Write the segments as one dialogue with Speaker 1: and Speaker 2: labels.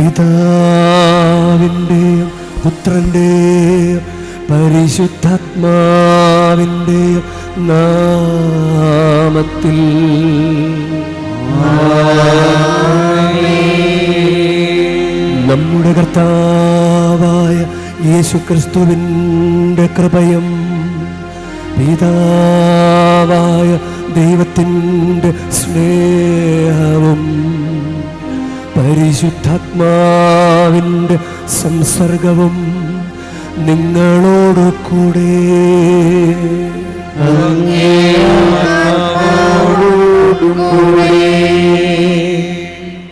Speaker 1: പിതാവിൻ്റെയും പുത്രൻ്റെയും പരിശുദ്ധാത്മാവിൻ്റെയും നാമത്തിൽ. നമ്മുടെ കർത്താവായ യേശുക്രിസ്തുവിൻ്റെ കൃപയും പിതാവായ ദൈവത്തിൻ്റെ സ്നേഹവും പരിശുദ്ധാത്മാവിൻ്റെ സംസർഗവും നിങ്ങളോട് കൂടെ.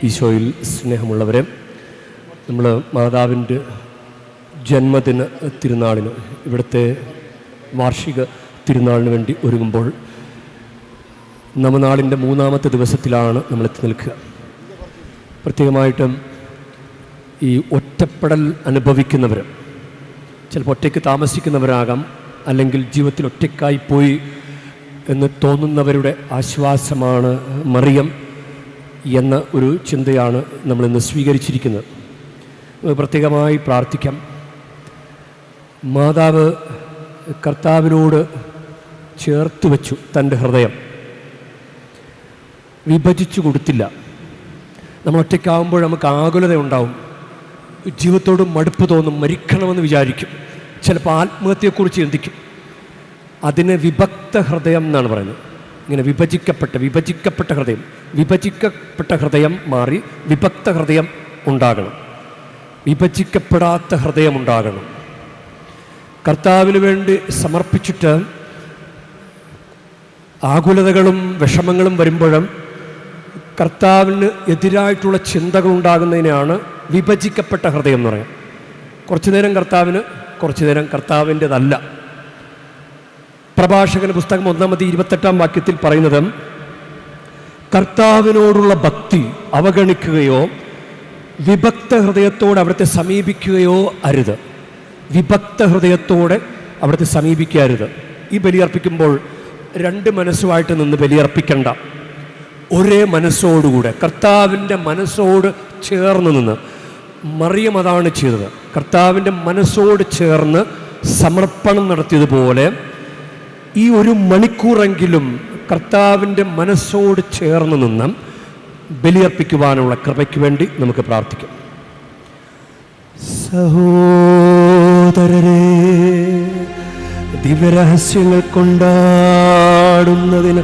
Speaker 1: ഈശോയിൽ സ്നേഹമുള്ളവരെ, നമ്മൾ മാതാവിൻ്റെ ജന്മദിന തിരുനാളിന്, ഇവിടുത്തെ വാർഷിക തിരുനാളിന് വേണ്ടി ഒരുങ്ങുമ്പോൾ നവനാളിൻ്റെ 3-ാമത്തെ ദിവസത്തിലാണ് നമ്മൾ എത്തി നിൽക്കുക. പ്രത്യേകമായിട്ടും ഈ ഒറ്റപ്പെടൽ അനുഭവിക്കുന്നവർ, ചിലപ്പോൾ ഒറ്റയ്ക്ക് താമസിക്കുന്നവരാകാം, അല്ലെങ്കിൽ ജീവിതത്തിൽ ഒറ്റയ്ക്കായിപ്പോയി എന്ന് തോന്നുന്നവരുടെ ആശ്വാസമാണ് മറിയം എന്ന ഒരു ചിന്തയാണ് നമ്മളിന്ന് സ്വീകരിച്ചിരിക്കുന്നത്. പ്രത്യേകമായി പ്രാർത്ഥിക്കാം. മാതാവ് കർത്താവിനോട് ചേർത്ത് വച്ചു തൻ്റെ ഹൃദയം, വിഭജിച്ചു കൊടുത്തില്ല. നമ്മൾ ഒറ്റയ്ക്കാവുമ്പോൾ നമുക്ക് ആകുലത ഉണ്ടാവും, ജീവിതത്തോട് മടുപ്പ് തോന്നും, മരിക്കണമെന്ന് വിചാരിക്കും, ചിലപ്പോൾ ആത്മഹത്യയെക്കുറിച്ച് ചിന്തിക്കും. അതിന് വിഭക്ത ഹൃദയം എന്നാണ് പറയുന്നത്. ഇങ്ങനെ വിഭജിക്കപ്പെട്ട ഹൃദയം മാറി വിഭക്ത ഹൃദയം ഉണ്ടാകണം, വിഭജിക്കപ്പെടാത്ത ഹൃദയം ഉണ്ടാകണം. കർത്താവിന് വേണ്ടി സമർപ്പിച്ചിട്ട് ആകുലതകളും വിഷമങ്ങളും വരുമ്പോഴും കർത്താവിന് എതിരായിട്ടുള്ള ചിന്തകൾ ഉണ്ടാകുന്നതിനാണ് വിഭജിക്കപ്പെട്ട ഹൃദയം എന്ന് പറയുന്നത്. കുറച്ചു നേരം കർത്താവിന്, കുറച്ചു നേരം കർത്താവിൻ്റെതല്ല. പ്രഭാഷകന്റെ പുസ്തകം 1-28 വാക്യത്തിൽ പറയുന്നത്, കർത്താവിനോടുള്ള ഭക്തി അവഗണിക്കുകയോ വിഭക്ത ഹൃദയത്തോടെ അവിടുത്തെ സമീപിക്കുകയോ അരുത്. വിഭക്ത ഹൃദയത്തോടെ അവിടുത്തെ സമീപിക്കരുത്. ഈ ബലിയർപ്പിക്കുമ്പോൾ 2 മനസ്സുമായിട്ട് നിന്ന് ബലിയർപ്പിക്കണ്ട. ഒരേ മനസ്സോടുകൂടെ കർത്താവിൻ്റെ മനസ്സോട് ചേർന്ന് നിന്ന്, മറിയം അതാണ് ചെയ്തത്. കർത്താവിൻ്റെ മനസ്സോട് ചേർന്ന് സമർപ്പണം നടത്തിയതുപോലെ ഈ 1 മണിക്കൂറെങ്കിലും കർത്താവിൻ്റെ മനസ്സോട് ചേർന്ന് നിന്ന് ബലിയർപ്പിക്കുവാനുള്ള കൃപയ്ക്ക് വേണ്ടി നമുക്ക് പ്രാർത്ഥിക്കാം. സഹോദരരെ, ദിവ്യരഹസ്യങ്ങൾ കൊണ്ടാടുന്നതിന്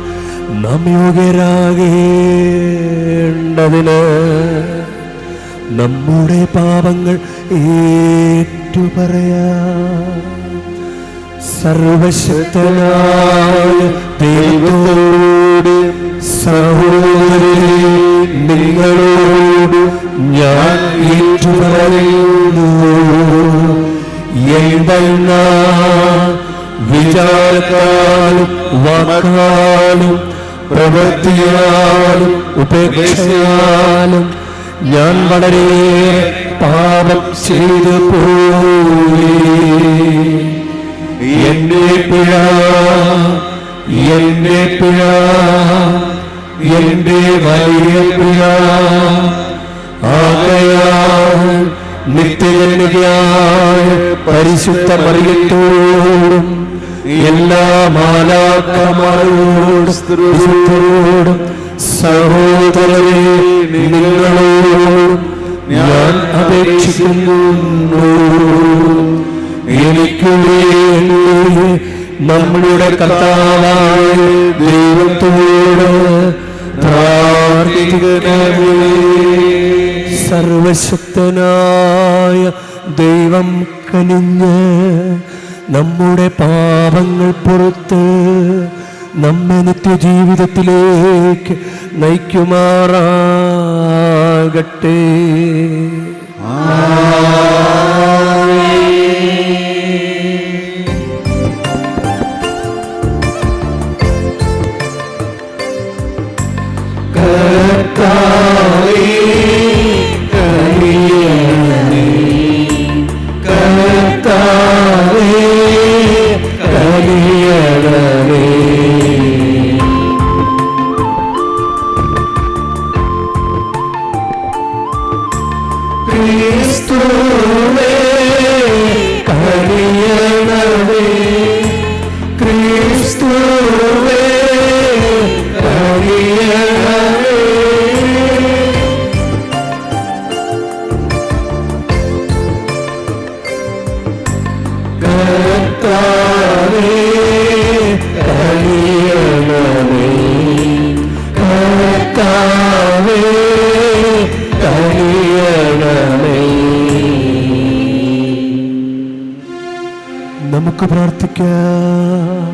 Speaker 1: നാം യോഗ്യരാകേണ്ടതിന് നമ്മുടെ പാപങ്ങൾ ഏറ്റുപറയാം. സർവശക്തനായ ദൈവത്തോട് സഹോദരരെ, നിങ്ങളോട് ഞാൻ ഏറ്റുപറയുന്നു. എന്തെന്നാൽ വിചാരത്താലും വാക്കാലും പ്രവൃത്തിയാലും ഉപേക്ഷയാലും ഞാൻ വളരെ പാപം ചെയ്തു പോയി. എന്റെ പിഴ, എന്റെ പിഴ, എന്റെ വലിയ പിഴ. ആകയാൽ നിത്യജനനികയായ പരിശുദ്ധ മറിയത്തോടും എല്ലാ മാലാഖമാരോടും സഹോദരരെ നിങ്ങളോടും ഞാൻ അപേക്ഷിക്കുന്നു. എനിക്ക് വേണ്ടി നമ്മുടെ കർത്താവായ ദൈവത്തോട് പ്രാർത്ഥിക്കണമേ. സർവശക്തനായ ദൈവം കനിഞ്ഞ് നമ്മുടെ പാപങ്ങൾ പുറത്ത് നമ്മെ നിത്യജീവിതത്തിലേക്ക് നയിക്കുമാറാകട്ടെ. ക്രിസ്തുവേ കനിയണമേ, ക്രിസ്തുവേ കനിയണമേ. കർത്താവേ കനിയണമേ, കർത്താവേ കനിയണമേ. നമുക്ക് പ്രാർത്ഥിക്കാം.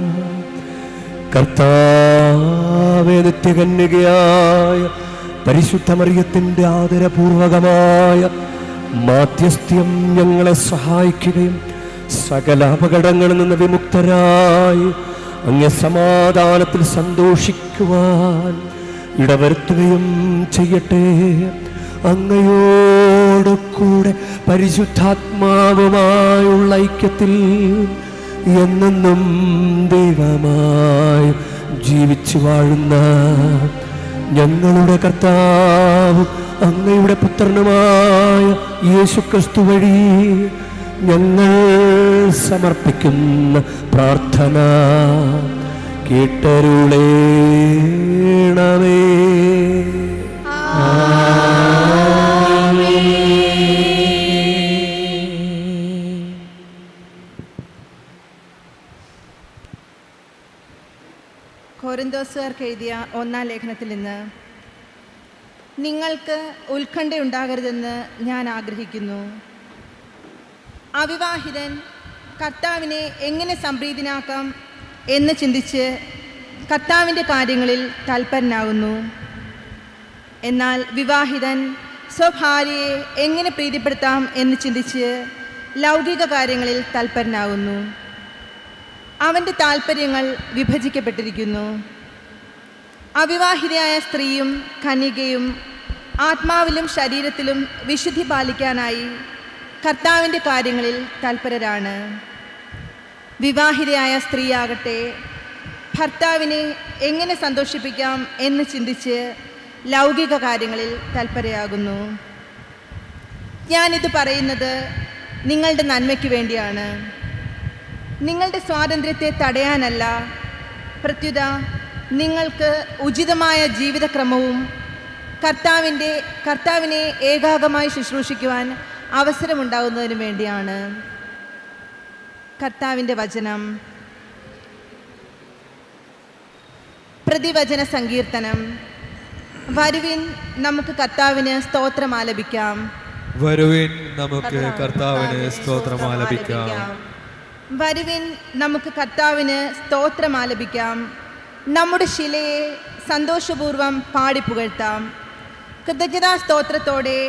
Speaker 1: കർത്താവേ, നിത്യകന്യകയായ പരിശുദ്ധ മറിയത്തിൻ്റെ ആദരപൂർവകമായ മാധ്യസ്ഥ്യം ഞങ്ങളെ സഹായിക്കുകയും സകല അപകടങ്ങളിൽ നിന്ന് വിമുക്തരായി അങ്ങേ സമാധാനത്തിൽ സന്തോഷിക്കുവാൻ ഇടവരുത്തുകയും ചെയ്യട്ടെ. അങ്ങയോട് കൂടെ പരിശുദ്ധാത്മാവുമായുള്ള ഐക്യത്തിൽ എന്നെന്നും ദൈവമായി ജീവിച്ചു വാഴുന്ന ഞങ്ങളുടെ കർത്താവ് അങ്ങയുടെ പുത്രനുമായ യേശുക്രിസ്തു വഴി ഞങ്ങൾ സമർപ്പിക്കുന്ന പ്രാർത്ഥന കേട്ടരുളേണമേ.
Speaker 2: കൊരിന്തോസുകാർക്ക് എഴുതിയ 1-ാം ലേഖനത്തിൽ നിന്ന്, നിങ്ങൾക്ക് ഉത്കണ്ഠയുണ്ടാകരുതെന്ന് ഞാൻ ആഗ്രഹിക്കുന്നു. അവിവാഹിതൻ കർത്താവിനെ എങ്ങനെ സംപ്രീതനാക്കാം എന്ന് ചിന്തിച്ച് കർത്താവിൻ്റെ കാര്യങ്ങളിൽ തൽപരനാകുന്നു. എന്നാൽ വിവാഹിതൻ സ്വഭാര്യയെ എങ്ങനെ പ്രീതിപ്പെടുത്താം എന്ന് ചിന്തിച്ച് ലൗകിക കാര്യങ്ങളിൽ തൽപരനാകുന്നു. അവൻ്റെ താൽപ്പര്യങ്ങൾ വിഭജിക്കപ്പെട്ടിരിക്കുന്നു. അവിവാഹിതയായ സ്ത്രീയും കന്യകയും ആത്മാവിലും ശരീരത്തിലും വിശുദ്ധി പാലിക്കാനായി കർത്താവിൻ്റെ കാര്യങ്ങളിൽ തൽപരരാണ്. വിവാഹിതയായ സ്ത്രീയാകട്ടെ ഭർത്താവിനെ എങ്ങനെ സന്തോഷിപ്പിക്കാം എന്ന് ചിന്തിച്ച് ലൗകിക കാര്യങ്ങളിൽ തൽപരയാകുന്നു. ഞാനിത് പറയുന്നത് നിങ്ങളുടെ നന്മയ്ക്ക് വേണ്ടിയാണ്, നിങ്ങളുടെ സ്വാതന്ത്ര്യത്തെ തടയാനല്ല. പ്രത്യുത നിങ്ങൾക്ക് ഉചിതമായ ജീവിതക്രമവും കർത്താവിനെ ഏകാഗമായി ശുശ്രൂഷിക്കുവാൻ അവസരമുണ്ടാകുന്നതിനു വേണ്ടിയാണ്. കർത്താവിൻ്റെ വചനം. പ്രതിവചന സങ്കീർത്തനം. വരുവിൻ നമുക്ക് കർത്താവിന് സ്തോത്രം ആലപിക്കാം.
Speaker 3: വരുവിൻ നമുക്ക് കർത്താവിന് സ്തോത്രം ആലപിക്കാം.
Speaker 2: വരുവിൻ നമുക്ക് കർത്താവിന് സ്തോത്രം ആലപിക്കാം. നമ്മുടെ ശിലയെ സന്തോഷപൂർവ്വം പാടിപ്പുകഴ്ത്താം. കൃതജ്ഞതാ സ്തോത്രത്തോടെ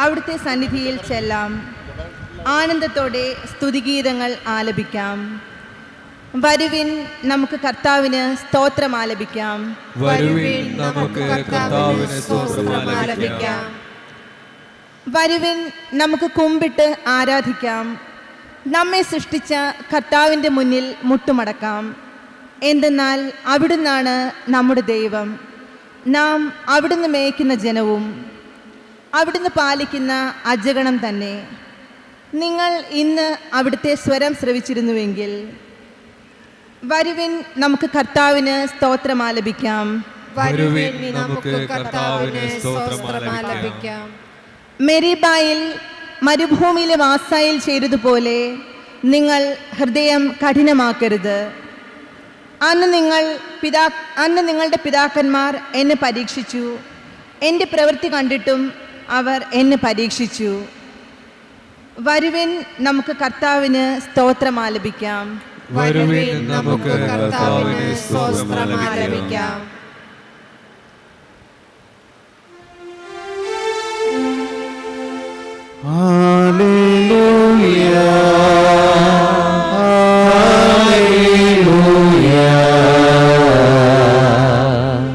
Speaker 2: അവിടുത്തെ സന്നിധിയിൽ ചെല്ലാം. ആനന്ദത്തോടെ സ്തുതിഗീതങ്ങൾ ആലപിക്കാം. വരുവിൻ നമുക്ക് കർത്താവിന് സ്തോത്രം ആലപിക്കാം.
Speaker 3: വരുവിൻ നമുക്ക് കർത്താവിന് സ്തോത്രം ആലപിക്കാം.
Speaker 2: വരുവിൻ നമുക്ക് കുമ്പിട്ട് ആരാധിക്കാം. നമ്മെ സൃഷ്ടിച്ച കർത്താവിൻ്റെ മുന്നിൽ മുട്ടുമടക്കാം. എന്തെന്നാൽ അവിടുന്നാണ് നമ്മുടെ ദൈവം, നാം അവിടുന്ന് മേയ്ക്കുന്ന ജനവും അവിടുന്ന് പാലിക്കുന്ന അജഗണം തന്നെ. നിങ്ങൾ ഇന്ന് അവിടുത്തെ സ്വരം ശ്രവിച്ചിരുന്നുവെങ്കിൽ വരുവിൻ നമുക്ക് കർത്താവിന് സ്തോത്രം ആലപിക്കാം.
Speaker 3: വരുവിൻ നമുക്ക് കർത്താവിന് സ്തോത്രം ആലപിക്കാം.
Speaker 2: മെരീബായിൽ മരുഭൂമിയിലെ മാസായിൽ ചെയ്തതുപോലെ നിങ്ങൾ ഹൃദയം കഠിനമാക്കരുത്. അന്ന് നിങ്ങളുടെ പിതാക്കന്മാർ എന്നെ പരീക്ഷിച്ചു, എൻ്റെ പ്രവൃത്തി കണ്ടിട്ടും അവർ എന്നെ പരീക്ഷിച്ചു. വരുവിൻ നമുക്ക് കർത്താവിന് സ്തോത്രം ആലപിക്കാം.
Speaker 3: വരുവിൻ നമുക്ക് കർത്താവിന് സ്തോത്രം ആലപിക്കാം.
Speaker 1: ഹല്ലേലൂയ, ഹല്ലേലൂയ,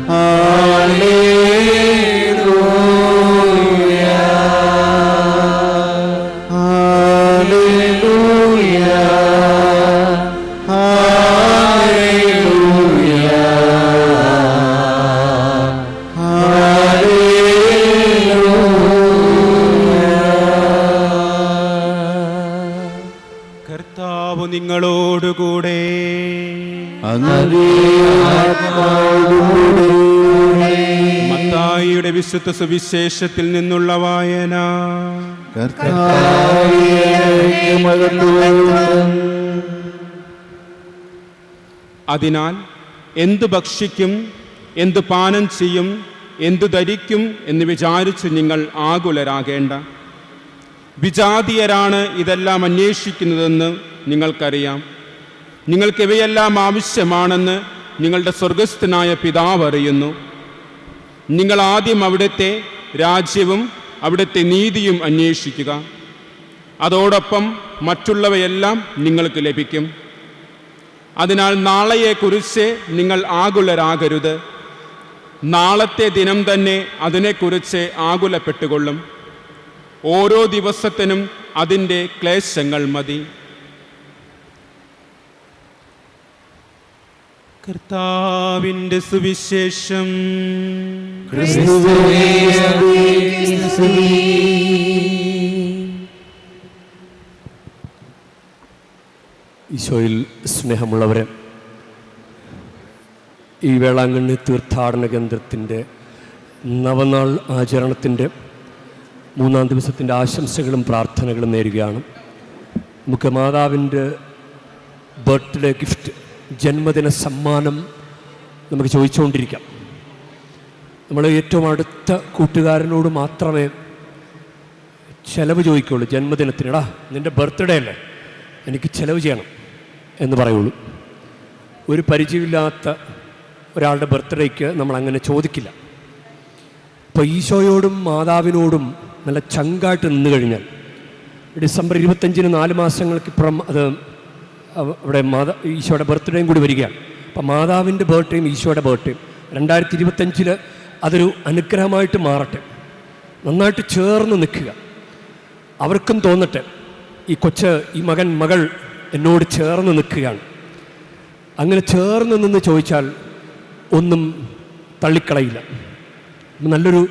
Speaker 1: ഹല്ലേലൂയ, ഹല്ലേലൂയ, ഹല്ലേലൂയ, ഹല്ലേലൂയ.
Speaker 4: നിങ്ങളോടുകൂടെ. മത്തായിയുടെ വിശുദ്ധ സുവിശേഷത്തിൽ നിന്നുള്ള വായന. അതിനാൽ എന്തു ഭക്ഷിക്കും, എന്തു പാനം ചെയ്യും, എന്തു ധരിക്കും എന്ന് വിചാരിച്ച് നിങ്ങൾ ആകുലരാകേണ്ട. വിജാതീയരാണ് ഇതെല്ലാം അന്വേഷിക്കുന്നതെന്ന് നിങ്ങൾക്കറിയാം. നിങ്ങൾക്ക് ഇവയെല്ലാം ആവശ്യമാണെന്ന് നിങ്ങളുടെ സ്വർഗസ്ഥനായ പിതാവ് അറിയുന്നു. നിങ്ങൾ ആദ്യം അവിടുത്തെ രാജ്യവും അവിടുത്തെ നീതിയും അന്വേഷിക്കുക. അതോടൊപ്പം മറ്റുള്ളവയെല്ലാം നിങ്ങൾക്ക് ലഭിക്കും. അതിനാൽ നാളെയെക്കുറിച്ച് നിങ്ങൾ ആകുലരാകരുത്. നാളത്തെ ദിനം തന്നെ അതിനെക്കുറിച്ച് ആകുലപ്പെട്ടുകൊള്ളും. ഓരോ ദിവസത്തിനും അതിൻ്റെ ക്ലേശങ്ങൾ മതി. കർത്താവിൻ്റെ സുവിശേഷം.
Speaker 1: ഈശോയിൽ സ്നേഹമുള്ളവരെ, ഈ വേളാങ്കണ്ണി തീർത്ഥാടന കേന്ദ്രത്തിൻ്റെ നവനാൾ ആചരണത്തിൻ്റെ 3-ാം ദിവസത്തിൻ്റെ ആശംസകളും പ്രാർത്ഥനകളും നേരുകയാണ്. നമുക്ക് മാതാവിൻ്റെ ബർത്ത്ഡേ ഗിഫ്റ്റ്, ജന്മദിന സമ്മാനം നമുക്ക് ചോദിച്ചുകൊണ്ടിരിക്കാം. നമ്മൾ ഏറ്റവും അടുത്ത കൂട്ടുകാരനോട് മാത്രമേ ചിലവ് ചോദിക്കുകയുള്ളൂ. ജന്മദിനത്തിനടാ നിൻ്റെ ബർത്ത്ഡേ അല്ലേ, എനിക്ക് ചിലവ് ചെയ്യണം എന്ന് പറയുള്ളൂ. ഒരു പരിചയമില്ലാത്ത ഒരാളുടെ ബർത്ത്ഡേക്ക് നമ്മൾ അങ്ങനെ ചോദിക്കില്ല. അപ്പോൾ ഈശോയോടും മാതാവിനോടും നല്ല ചങ്കായിട്ട് നിന്ന് കഴിഞ്ഞാൽ, ഡിസംബർ 25-ന് 4 മാസങ്ങൾക്കിപ്പുറം അത് അവിടെ ഈശോയുടെ ബർത്ത്ഡേയും കൂടി വരികയാണ്. അപ്പം മാതാവിൻ്റെ ബർത്ത്ഡേയും ഈശോയുടെ ബർത്ത്ഡേയും 2025 അതൊരു അനുഗ്രഹമായിട്ട് മാറട്ടെ. നന്നായിട്ട് ചേർന്ന് നിൽക്കുക. അവർക്കും തോന്നട്ടെ, ഈ കൊച്ച്, ഈ മകൾ എന്നോട് ചേർന്ന് നിൽക്കുകയാണ്. അങ്ങനെ ചേർന്ന് നിന്ന് ചോദിച്ചാൽ ഒന്നും തള്ളിക്കളയില്ല. നല്ലൊരു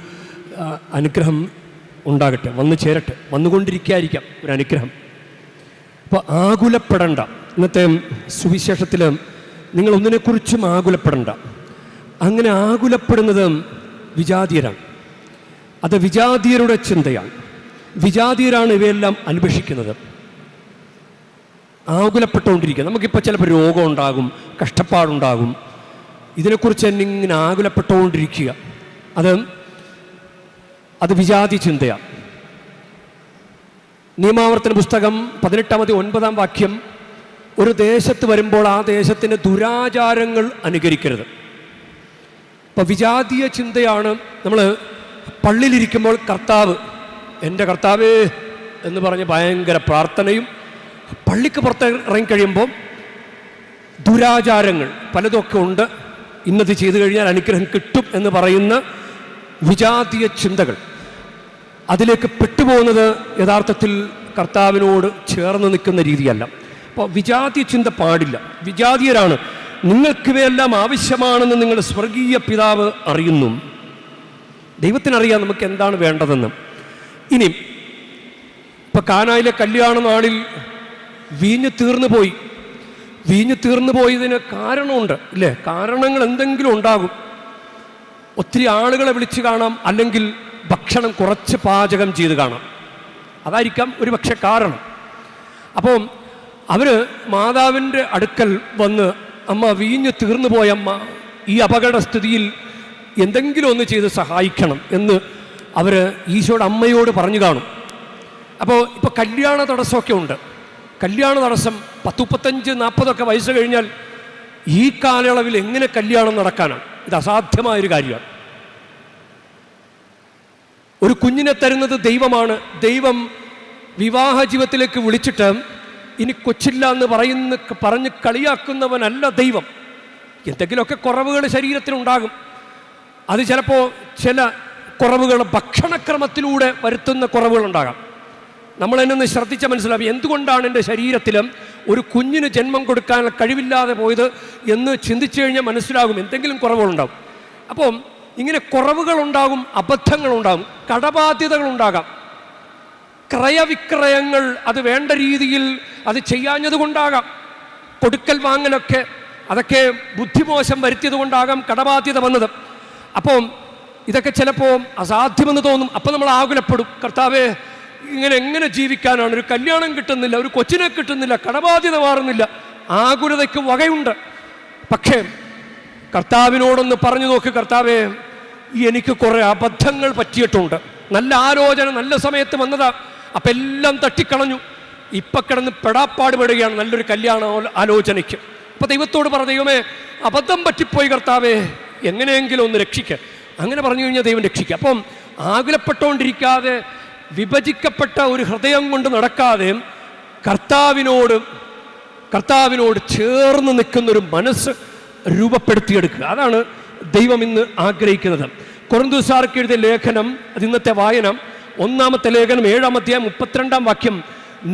Speaker 1: അനുഗ്രഹം ഉണ്ടാകട്ടെ, വന്നു ചേരട്ടെ. വന്നുകൊണ്ടിരിക്കായിരിക്കാം ഒരു അനുഗ്രഹം. അപ്പോൾ ആകുലപ്പെടണ്ട. ഇന്നത്തെ സുവിശേഷത്തിൽ നിങ്ങൾ ഒന്നിനെക്കുറിച്ചും ആകുലപ്പെടണ്ട. അങ്ങനെ ആകുലപ്പെടുന്നത് വിജാതീയരാണ്. അത് വിജാതീയരുടെ ചിന്തയാണ്. വിജാതീയരാണ് ഇവയെല്ലാം അന്വേഷിക്കുന്നത്. ആകുലപ്പെട്ടുകൊണ്ടിരിക്കുക. നമുക്കിപ്പോൾ ചിലപ്പോൾ രോഗം ഉണ്ടാകും, കഷ്ടപ്പാടുണ്ടാകും. ഇതിനെക്കുറിച്ച് തന്നെ ഇങ്ങനെ ആകുലപ്പെട്ടുകൊണ്ടിരിക്കുക. അത് വിജാതി ചിന്തയാണ്. നിയമാവർത്തന പുസ്തകം 18-9 വാക്യം, ഒരു ദേശത്ത് വരുമ്പോൾ ആ ദേശത്തിൻ്റെ ദുരാചാരങ്ങൾ അനുകരിക്കരുത്. അപ്പോൾ വിജാതീയ ചിന്തയാണ്. നമ്മൾ പള്ളിയിലിരിക്കുമ്പോൾ കർത്താവ്, എൻ്റെ കർത്താവേ എന്ന് പറഞ്ഞ് ഭയങ്കര പ്രാർത്ഥനയും, പള്ളിക്ക് പുറത്ത് ഇറങ്ങിക്കഴിയുമ്പോൾ ദുരാചാരങ്ങൾ പലതൊക്കെ ഉണ്ട്, ഇന്നത് ചെയ്തു കഴിഞ്ഞാൽ അനുഗ്രഹം കിട്ടും എന്ന് പറയുന്ന വിജാതീയ ചിന്തകൾ, അതിലേക്ക് പെട്ടുപോകുന്നത് യഥാർത്ഥത്തിൽ കർത്താവിനോട് ചേർന്ന് നിൽക്കുന്ന രീതിയല്ല. അപ്പോൾ വിജാതീയ ചിന്ത പാടില്ല. വിജാതീയരാണ്. നിങ്ങൾക്കിവയെല്ലാം ആവശ്യമാണെന്ന് നിങ്ങളുടെ സ്വർഗീയ പിതാവ് അറിയുന്നു. ദൈവത്തിനറിയാം നമുക്ക് എന്താണ് വേണ്ടതെന്ന്. ഇനി ഇപ്പം കാനായിലെ കല്യാണ നാളിൽ വീഞ്ഞ് തീർന്നു പോയി. വീഞ്ഞ് തീർന്നു പോയതിന് കാരണമുണ്ട്, ഇല്ലേ? കാരണങ്ങൾ എന്തെങ്കിലും ഉണ്ടാകും. ഒത്തിരി ആളുകളെ വിളിച്ച് കാണാം, അല്ലെങ്കിൽ ഭക്ഷണം കുറച്ച് പാചകം ചെയ്ത് കാണാം. അതായിരിക്കാം ഒരു പക്ഷെ കാരണം. അപ്പോൾ അവർ മാതാവിൻ്റെ അടുക്കൽ വന്ന്, അമ്മ വീഞ്ഞ് തീർന്നു പോയമ്മ, ഈ അപകടസ്ഥിതിയിൽ എന്തെങ്കിലും ഒന്ന് ചെയ്ത് സഹായിക്കണം എന്ന് അവർ ഈശോയുടെ അമ്മയോട് പറഞ്ഞു കാണും. അപ്പോൾ ഇപ്പോൾ കല്യാണ തടസ്സമൊക്കെ ഉണ്ട്. കല്യാണ തടസ്സം 35-40 വയസ്സ് കഴിഞ്ഞാൽ ഈ കാലയളവിൽ എങ്ങനെ കല്യാണം നടക്കാനാണ്? ഇത് അസാധ്യമായൊരു കാര്യമാണ്. ഒരു കുഞ്ഞിനെ തരുന്നത് ദൈവമാണ്. ദൈവം വിവാഹ ജീവിതത്തിലേക്ക് വിളിച്ചിട്ട് ഇനി കൊച്ചില്ല എന്ന് പറഞ്ഞ് കളിയാക്കുന്നവനല്ല ദൈവം. എന്തെങ്കിലുമൊക്കെ കുറവുകൾ ശരീരത്തിനുണ്ടാകും. അത് ചിലപ്പോൾ ചില കുറവുകൾ ഭക്ഷണക്രമത്തിലൂടെ വരുത്തുന്ന കുറവുകളുണ്ടാകാം. നമ്മളെന്നെ ശ്രദ്ധിച്ച മനസ്സിലാവും എന്തുകൊണ്ടാണ് എൻ്റെ ശരീരത്തിൽ ഒരു കുഞ്ഞിന് ജന്മം കൊടുക്കാൻ കഴിവില്ലാതെ പോയത് എന്ന് ചിന്തിച്ചു കഴിഞ്ഞാൽ മനസ്സിലാകും എന്തെങ്കിലും കുറവുകളുണ്ടാകും. അപ്പം ഇങ്ങനെ കുറവുകളുണ്ടാകും, അബദ്ധങ്ങളുണ്ടാകും, കടബാധ്യതകളുണ്ടാകാം, ക്രയവിക്രയങ്ങൾ അത് വേണ്ട രീതിയിൽ അത് ചെയ്യാഞ്ഞത് കൊണ്ടാകാം. കൊടുക്കൽ വാങ്ങലൊക്കെ അതൊക്കെ ബുദ്ധിമോശം വരുത്തിയത് കൊണ്ടാകാം കടബാധ്യത വന്നത്. അപ്പോൾ ഇതൊക്കെ ചിലപ്പോൾ അസാധ്യമെന്ന് തോന്നും. അപ്പം നമ്മൾ ആകുലപ്പെടും, കർത്താവേ ഇങ്ങനെ എങ്ങനെ ജീവിക്കാനാണ്? ഒരു കല്യാണം കിട്ടുന്നില്ല, ഒരു കൊച്ചിനെ കിട്ടുന്നില്ല, കടബാധ്യത മാറുന്നില്ല, ആകുലതയ്ക്ക് വകയുണ്ട്. പക്ഷേ കർത്താവിനോടൊന്ന് പറഞ്ഞു നോക്ക്, കർത്താവേ എനിക്ക് കുറേ അബദ്ധങ്ങൾ പറ്റിയിട്ടുണ്ട്, നല്ല ആലോചന നല്ല സമയത്ത് വന്നതാ, അപ്പം എല്ലാം തട്ടിക്കളഞ്ഞു, ഇപ്പം കിടന്ന് പെടാപ്പാടുപെടുകയാണ് നല്ലൊരു കല്യാണ ആലോചനയ്ക്ക്. അപ്പം ദൈവത്തോട് പറ, ദൈവമേ അബദ്ധം പറ്റിപ്പോയി കർത്താവേ, എങ്ങനെയെങ്കിലും ഒന്ന് രക്ഷിക്കുക. അങ്ങനെ പറഞ്ഞു കഴിഞ്ഞാൽ ദൈവം രക്ഷിക്കുക. അപ്പം ആകുലപ്പെട്ടുകൊണ്ടിരിക്കാതെ, വിഭജിക്കപ്പെട്ട ഒരു ഹൃദയം കൊണ്ട് നടക്കാതെ കർത്താവിനോട് ചേർന്ന് നിൽക്കുന്നൊരു മനസ്സ് രൂപപ്പെടുത്തിയെടുക്കുക. അതാണ് ദൈവം ഇന്ന് ആഗ്രഹിക്കുന്നത്. കൊറിന്തോസ്യർക്ക് എഴുതിയ ലേഖനം, അത് ഇന്നത്തെ വായന, 1-ാമത്തെ ലേഖനം 7-ാം അധ്യായം 32-ാം വാക്യം,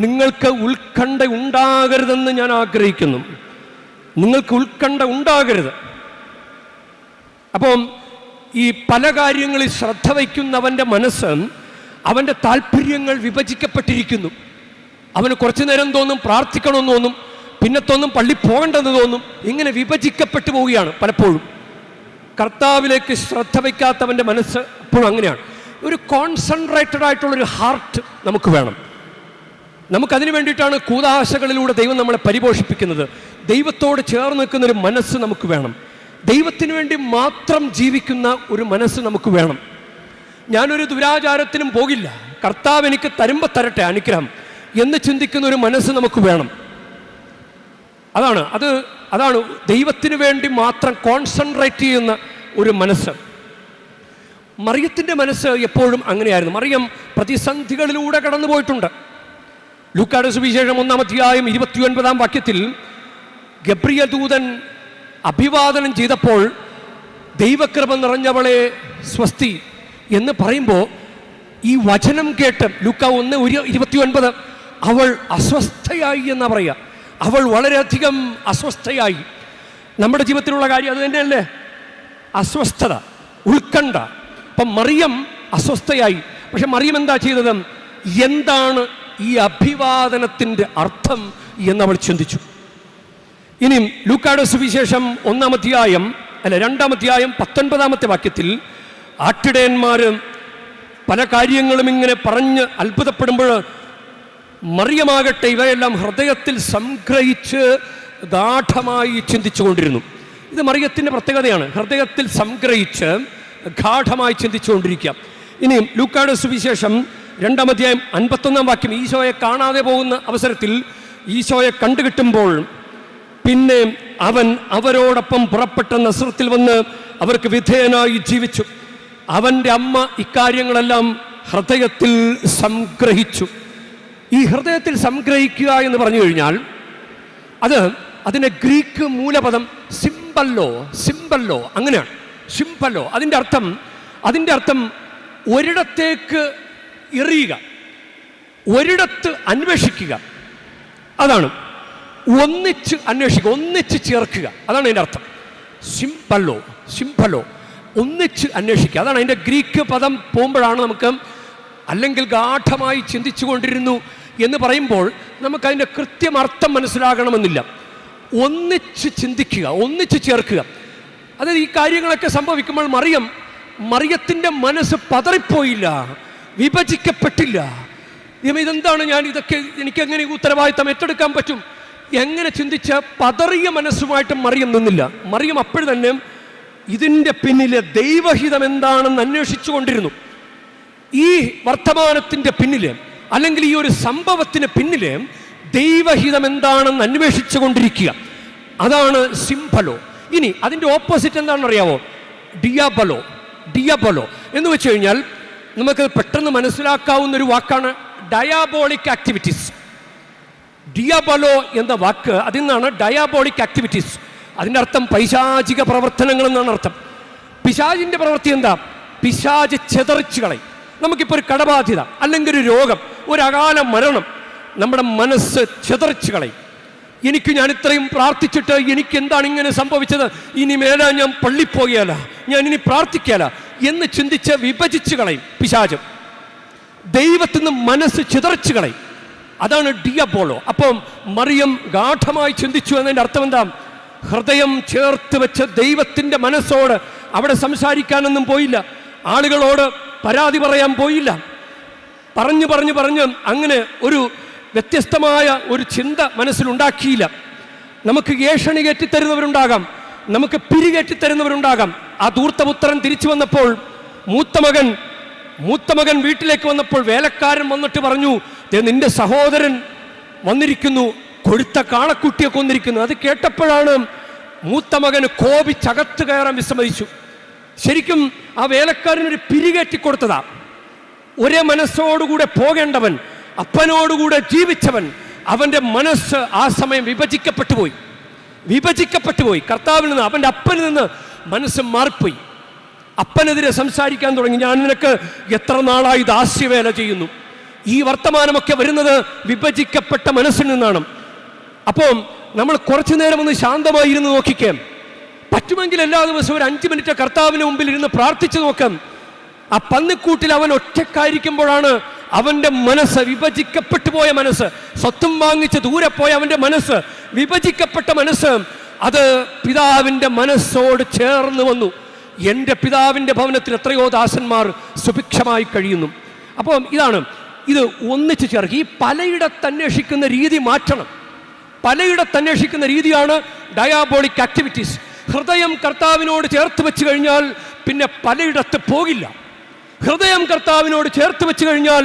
Speaker 1: നിങ്ങൾക്ക് ഉത്കണ്ഠ ഉണ്ടാകരുതെന്ന് ഞാൻ ആഗ്രഹിക്കുന്നു. നിങ്ങൾക്ക് ഉത്കണ്ഠ ഉണ്ടാകരുത്. അപ്പം ഈ പല കാര്യങ്ങളിൽ ശ്രദ്ധ വയ്ക്കുന്നവൻ്റെ മനസ്സ്, അവൻ്റെ താല്പര്യങ്ങൾ വിഭജിക്കപ്പെട്ടിരിക്കുന്നു. അവന് കുറച്ചു നേരം തോന്നും പ്രാർത്ഥിക്കണമെന്ന് തോന്നും, പിന്നെ തോന്നും പള്ളി പോകേണ്ടെന്ന് തോന്നും. ഇങ്ങനെ വിഭജിക്കപ്പെട്ടു പോവുകയാണ് പലപ്പോഴും. കർത്താവിലേക്ക് ശ്രദ്ധ വയ്ക്കാത്തവൻ്റെ മനസ്സ് എപ്പോഴും അങ്ങനെയാണ്. ഒരു കോൺസെൻട്രേറ്റഡ് ആയിട്ടുള്ളൊരു ഹാർട്ട് നമുക്ക് വേണം. നമുക്കതിന് വേണ്ടിയിട്ടാണ് കൂദാശകളിലൂടെ ദൈവം നമ്മളെ പരിപോഷിപ്പിക്കുന്നത്. ദൈവത്തോട് ചേർന്ന് നിൽക്കുന്നൊരു മനസ്സ് നമുക്ക് വേണം. ദൈവത്തിന് വേണ്ടി മാത്രം ജീവിക്കുന്ന ഒരു മനസ്സ് നമുക്ക് വേണം. ഞാനൊരു ദുരാചാരത്തിനും പോകില്ല, കർത്താവ് എനിക്ക് തരുമ്പോൾ തരട്ടെ അനുഗ്രഹം എന്ന് ചിന്തിക്കുന്ന ഒരു മനസ്സ് നമുക്ക് വേണം. അതാണ് ദൈവത്തിന് വേണ്ടി മാത്രം കോൺസെൻട്രേറ്റ് ചെയ്യുന്ന ഒരു മനസ്സ്. മറിയത്തിൻ്റെ മനസ്സ് എപ്പോഴും അങ്ങനെയായിരുന്നു. മറിയം പ്രതിസന്ധികളിലൂടെ കടന്നു പോയിട്ടുണ്ട്. ലൂക്കായുടെ സുവിശേഷം 1-ാം അധ്യായം 29-ാം വാക്യത്തിൽ ഗബ്രിയേൽ ദൂതൻ അഭിവാദനം ചെയ്തപ്പോൾ ദൈവകൃപ നിറഞ്ഞവളെ സ്വസ്തി എന്ന് പറയുമ്പോൾ ഈ വചനം കേട്ട് ലൂക്ക 1:29 അവൾ അസ്വസ്ഥയായി എന്നാ പറയുക. അവൾ വളരെയധികം അസ്വസ്ഥയായി. നമ്മുടെ ജീവിതത്തിലുള്ള കാര്യം അത് തന്നെയല്ലേ, അസ്വസ്ഥത, ഉത്കണ്ഠ. അപ്പം മറിയം അസ്വസ്ഥയായി. പക്ഷെ മറിയം എന്താ ചെയ്തത്? എന്താണ് ഈ അഭിവാദനത്തിൻ്റെ അർത്ഥം എന്നവൾ ചിന്തിച്ചു. ഇനി ലൂക്കായുടെ സുവിശേഷം 2-ാം അധ്യായം 19-ാമത്തെ വാക്യത്തിൽ ആട്ടിടയന്മാർ പല കാര്യങ്ങളും ഇങ്ങനെ പറഞ്ഞ് അത്ഭുതപ്പെടുമ്പോൾ മറിയമാകട്ടെ ഇവയെല്ലാം ഹൃദയത്തിൽ സംഗ്രഹിച്ച് ഗാഠമായി ചിന്തിച്ചു കൊണ്ടിരുന്നു. ഇത് മറിയത്തിൻ്റെ പ്രത്യേകതയാണ്, ഹൃദയത്തിൽ സംഗ്രഹിച്ച് ഗാഠമായി ചിന്തിച്ചു കൊണ്ടിരിക്കുക. ഇനി ലൂക്കായുടെ സുവിശേഷം 2-ാം അധ്യായം 51-ാം വാക്യം, ഈശോയെ കാണാതെ പോകുന്ന അവസരത്തിൽ ഈശോയെ കണ്ടുകിട്ടുമ്പോൾ പിന്നെ അവൻ അവരോടൊപ്പം പുറപ്പെട്ട നസ്രത്തിൽ വന്ന് അവർക്ക് വിധേയനായി ജീവിച്ചു. അവൻ്റെ അമ്മ ഇക്കാര്യങ്ങളെല്ലാം ഹൃദയത്തിൽ സംഗ്രഹിച്ചു. ഈ ഹൃദയത്തിൽ സംഗ്രഹിക്കുക എന്ന് പറഞ്ഞു കഴിഞ്ഞാൽ അതിൻ്റെ ഗ്രീക്ക് മൂലപദം സിംബല്ലോ അങ്ങനെയാണ്. സിംബല്ലോ അതിൻ്റെ അർത്ഥം ഒരിടത്തേക്ക് എറിയുക, ഒരിടത്ത് അന്വേഷിക്കുക. അതാണ് ഒന്നിച്ച് അന്വേഷിക്കുക, ഒന്നിച്ച് ചേർക്കുക. അതാണ് അതിൻ്റെ അർത്ഥം. സിംബല്ലോ ഒന്നിച്ച് അന്വേഷിക്കുക. അതാണ് അതിൻ്റെ ഗ്രീക്ക് പദം. പോകുമ്പോഴാണ് നമുക്ക്, അല്ലെങ്കിൽ ഗാഠമായി ചിന്തിച്ചു കൊണ്ടിരുന്നു എന്ന് പറയുമ്പോൾ നമുക്കതിൻ്റെ കൃത്യമർത്ഥം മനസ്സിലാകണമെന്നില്ല. ഒന്നിച്ച് ചിന്തിക്കുക, ഒന്നിച്ച് ചേർക്കുക. അതായത് ഈ കാര്യങ്ങളൊക്കെ സംഭവിക്കുമ്പോൾ മറിയത്തിൻ്റെ മനസ്സ് പതറിപ്പോയില്ല, വിഭജിക്കപ്പെട്ടില്ല. ഇതെന്താണ്, എനിക്കെങ്ങനെ ഉത്തരവാദിത്തം ഏറ്റെടുക്കാൻ പറ്റും, എങ്ങനെ ചിന്തിച്ച പതറിയ മനസ്സുമായിട്ട് മറിയം നിന്നില്ല. മറിയം അപ്പോഴും തന്നെ ഇതിൻ്റെ പിന്നിലെ ദൈവഹിതം എന്താണെന്ന് അന്വേഷിച്ചു കൊണ്ടിരുന്നു. ഈ വർത്തമാനത്തിൻ്റെ പിന്നില്, അല്ലെങ്കിൽ ഈ ഒരു സംഭവത്തിന് പിന്നില് ദൈവഹിതം എന്താണെന്ന് അന്വേഷിച്ചു കൊണ്ടിരിക്കുക. അതാണ് സിംബലോ. ഇനി അതിൻ്റെ ഓപ്പോസിറ്റ് എന്താണെന്ന് അറിയാമോ? ഡിയാബലോ എന്ന് വെച്ച് കഴിഞ്ഞാൽ നമുക്ക് പെട്ടെന്ന് മനസ്സിലാക്കാവുന്ന ഒരു വാക്കാണ് ഡയാബോളിക് ആക്ടിവിറ്റീസ്. ഡിയാബലോ എന്ന വാക്ക് അതിൽ നിന്നാണ് ഡയാബോളിക് ആക്ടിവിറ്റീസ്. അതിൻ്റെ അർത്ഥം പൈശാചിക പ്രവർത്തനങ്ങൾ എന്നാണ് അർത്ഥം. പിശാചിൻ്റെ പ്രവൃത്തി എന്താ? പിശാച് ചെതറിച്ചു കളയും. നമുക്കിപ്പോൾ ഒരു കടബാധ്യത, അല്ലെങ്കിൽ ഒരു രോഗം, ഒരു അകാല മരണം, നമ്മുടെ മനസ്സ് ചെതറിച്ചു കളയും. ഞാൻ ഇത്രയും പ്രാർത്ഥിച്ചിട്ട് എനിക്ക് എന്താണ് ഇങ്ങനെ സംഭവിച്ചത്, ഇനി മേലെ ഞാൻ പള്ളി പോകയാല, ഞാൻ ഇനി പ്രാർത്ഥിക്കാല എന്ന് ചിന്തിച്ച് വിഭജിച്ചു കളയും പിശാച്. ദൈവത്തിൽ നിന്ന് മനസ്സ് ചിതറിച്ചു കളയും. അതാണ് ഡിയബോളോ. അപ്പം മറിയം ഗാഠമായി ചിന്തിച്ചു എന്നതിൻ്റെ അർത്ഥം എന്താ? ഹൃദയം ചേർത്ത് വെച്ച് ദൈവത്തിൻ്റെ മനസ്സോട് അവിടെ സംസാരിക്കാനൊന്നും പോയില്ല, ആളുകളോട് പരാതി പറയാൻ പോയില്ല. പറഞ്ഞ് അങ്ങനെ ഒരു വ്യത്യസ്തമായ ഒരു ചിന്ത മനസ്സിലുണ്ടാക്കിയില്ല. നമുക്ക് ഏഷണി കയറ്റിത്തരുന്നവരുണ്ടാകാം, നമുക്ക് പിരികേറ്റിത്തരുന്നവരുണ്ടാകാം. ആ ധൂർത്തപുത്രൻ തിരിച്ചു വന്നപ്പോൾ മൂത്തമകൻ വീട്ടിലേക്ക് വന്നപ്പോൾ വേലക്കാരൻ വന്നിട്ട് പറഞ്ഞു, നിന്റെ സഹോദരൻ വന്നിരിക്കുന്നു, കൊഴുത്ത കാളക്കുട്ടിയെ കൊന്നിരിക്കുന്നു. അത് കേട്ടപ്പോഴാണ് മൂത്തമകന് കോപിച്ചകത്ത് കയറാൻ വിസമ്മതിച്ചു. ശരിക്കും ആ വേലക്കാരനൊരു പിരികേറ്റിക്കൊടുത്തതാ. ഒരേ മനസ്സോടുകൂടെ പോകേണ്ടവൻ, അപ്പനോടുകൂടെ ജീവിച്ചവൻ, അവൻ്റെ മനസ്സ് ആ സമയം വിഭജിക്കപ്പെട്ടു പോയി. കർത്താവിൽ നിന്ന്, അവൻ്റെ അപ്പനിൽ നിന്ന് മനസ്സ് മാറിപ്പോയി. അപ്പനെതിരെ സംസാരിക്കാൻ തുടങ്ങി. ഞാൻ നിനക്ക് എത്ര നാളായി ദാസ്യവേല ചെയ്യുന്നു. ഈ വർത്തമാനമൊക്കെ വരുന്നത് വിഭജിക്കപ്പെട്ട മനസ്സിൽ നിന്നാണ്. അപ്പോൾ നമ്മൾ കുറച്ചു നേരം ഒന്ന് ശാന്തമായി ഇരുന്ന് നോക്കിക്കേ. പറ്റുമെങ്കിൽ എല്ലാ ദിവസവും ഒരു 5 മിനിറ്റ് കർത്താവിന് മുമ്പിൽ ഇരുന്ന് പ്രാർത്ഥിച്ചു നോക്കാം. ആ പന്നിക്കൂട്ടിൽ അവൻ ഒറ്റക്കായിരിക്കുമ്പോഴാണ് അവൻ്റെ മനസ്സ്, വിഭജിക്കപ്പെട്ടു പോയ മനസ്സ്, സ്വത്തും വാങ്ങിച്ച് ദൂരെ പോയ അവൻ്റെ മനസ്സ്, വിഭജിക്കപ്പെട്ട മനസ്സ്, അത് പിതാവിൻ്റെ മനസ്സോട് ചേർന്ന് വന്നു. എൻ്റെ പിതാവിൻ്റെ ഭവനത്തിൽ എത്രയോ ദാസന്മാർ സുഭിക്ഷമായി കഴിയുന്നു. അപ്പോൾ ഇത് ഒന്നിച്ച് ചേർക്കുക. ഈ പലയിടത്ത് അന്വേഷിക്കുന്ന രീതി മാറ്റണം. പലയിടത്ത് അന്വേഷിക്കുന്ന രീതിയാണ് ഡയാബോളിക് ആക്ടിവിറ്റീസ്. ഹൃദയം കർത്താവിനോട് ചേർത്ത് വെച്ച് കഴിഞ്ഞാൽ പിന്നെ പലയിടത്ത് പോകില്ല. ഹൃദയം കർത്താവിനോട് ചേർത്ത് വെച്ച് കഴിഞ്ഞാൽ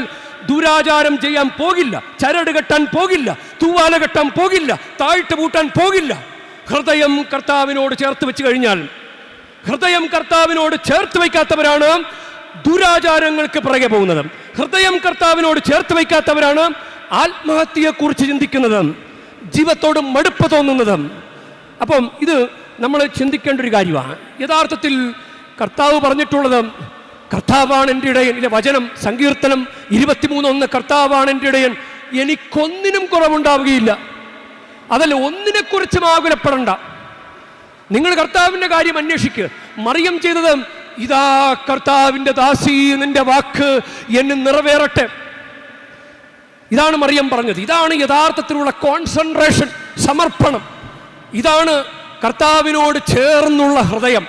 Speaker 1: ദുരാചാരം ചെയ്യാൻ പോകില്ല, ചരട് കെട്ടാൻ പോകില്ല, തൂവാല കെട്ടാൻ പോകില്ല, താഴ്ത്ത് പൂട്ടാൻ പോകില്ല. ഹൃദയം കർത്താവിനോട് ചേർത്ത് വെച്ച് കഴിഞ്ഞാൽ, ഹൃദയം കർത്താവിനോട് ചേർത്ത് വയ്ക്കാത്തവരാണ് ദുരാചാരങ്ങൾക്ക് പിറകെ പോകുന്നത്. ഹൃദയം കർത്താവിനോട് ചേർത്ത് വയ്ക്കാത്തവരാണ് ആത്മഹത്യയെക്കുറിച്ച് ചിന്തിക്കുന്നത്, ജീവിതത്തോട് മടുപ്പ് തോന്നുന്നത്. അപ്പം ഇത് നമ്മൾ ചിന്തിക്കേണ്ട ഒരു കാര്യമാണ്. യഥാർത്ഥത്തിൽ കർത്താവ് പറഞ്ഞിട്ടുള്ളത്, കർത്താവാണ് എൻ്റെ ഇടയൻ. ഇതിലെ വചനം സങ്കീർത്തനം 23:1, കർത്താവാണ് എൻ്റെ ഇടയൻ, എനിക്കൊന്നിനും കുറവുണ്ടാവുകയില്ല. അതല്ല, ഒന്നിനെക്കുറിച്ചും ആകുലപ്പെടണ്ട. നിങ്ങൾ കർത്താവിൻ്റെ കാര്യം അന്വേഷിക്കുക. മറിയം ചെയ്തത്, ഇതാ കർത്താവിൻ്റെ ദാസി, നിന്റെ വാക്ക് എന്നെ നിറവേറട്ടെ. ഇതാണ് മറിയം പറഞ്ഞത്. ഇതാണ് യഥാർത്ഥത്തിലുള്ള കോൺസെൻട്രേഷൻ, സമർപ്പണം. ഇതാണ് കർത്താവിനോട് ചേർന്നുള്ള ഹൃദയം.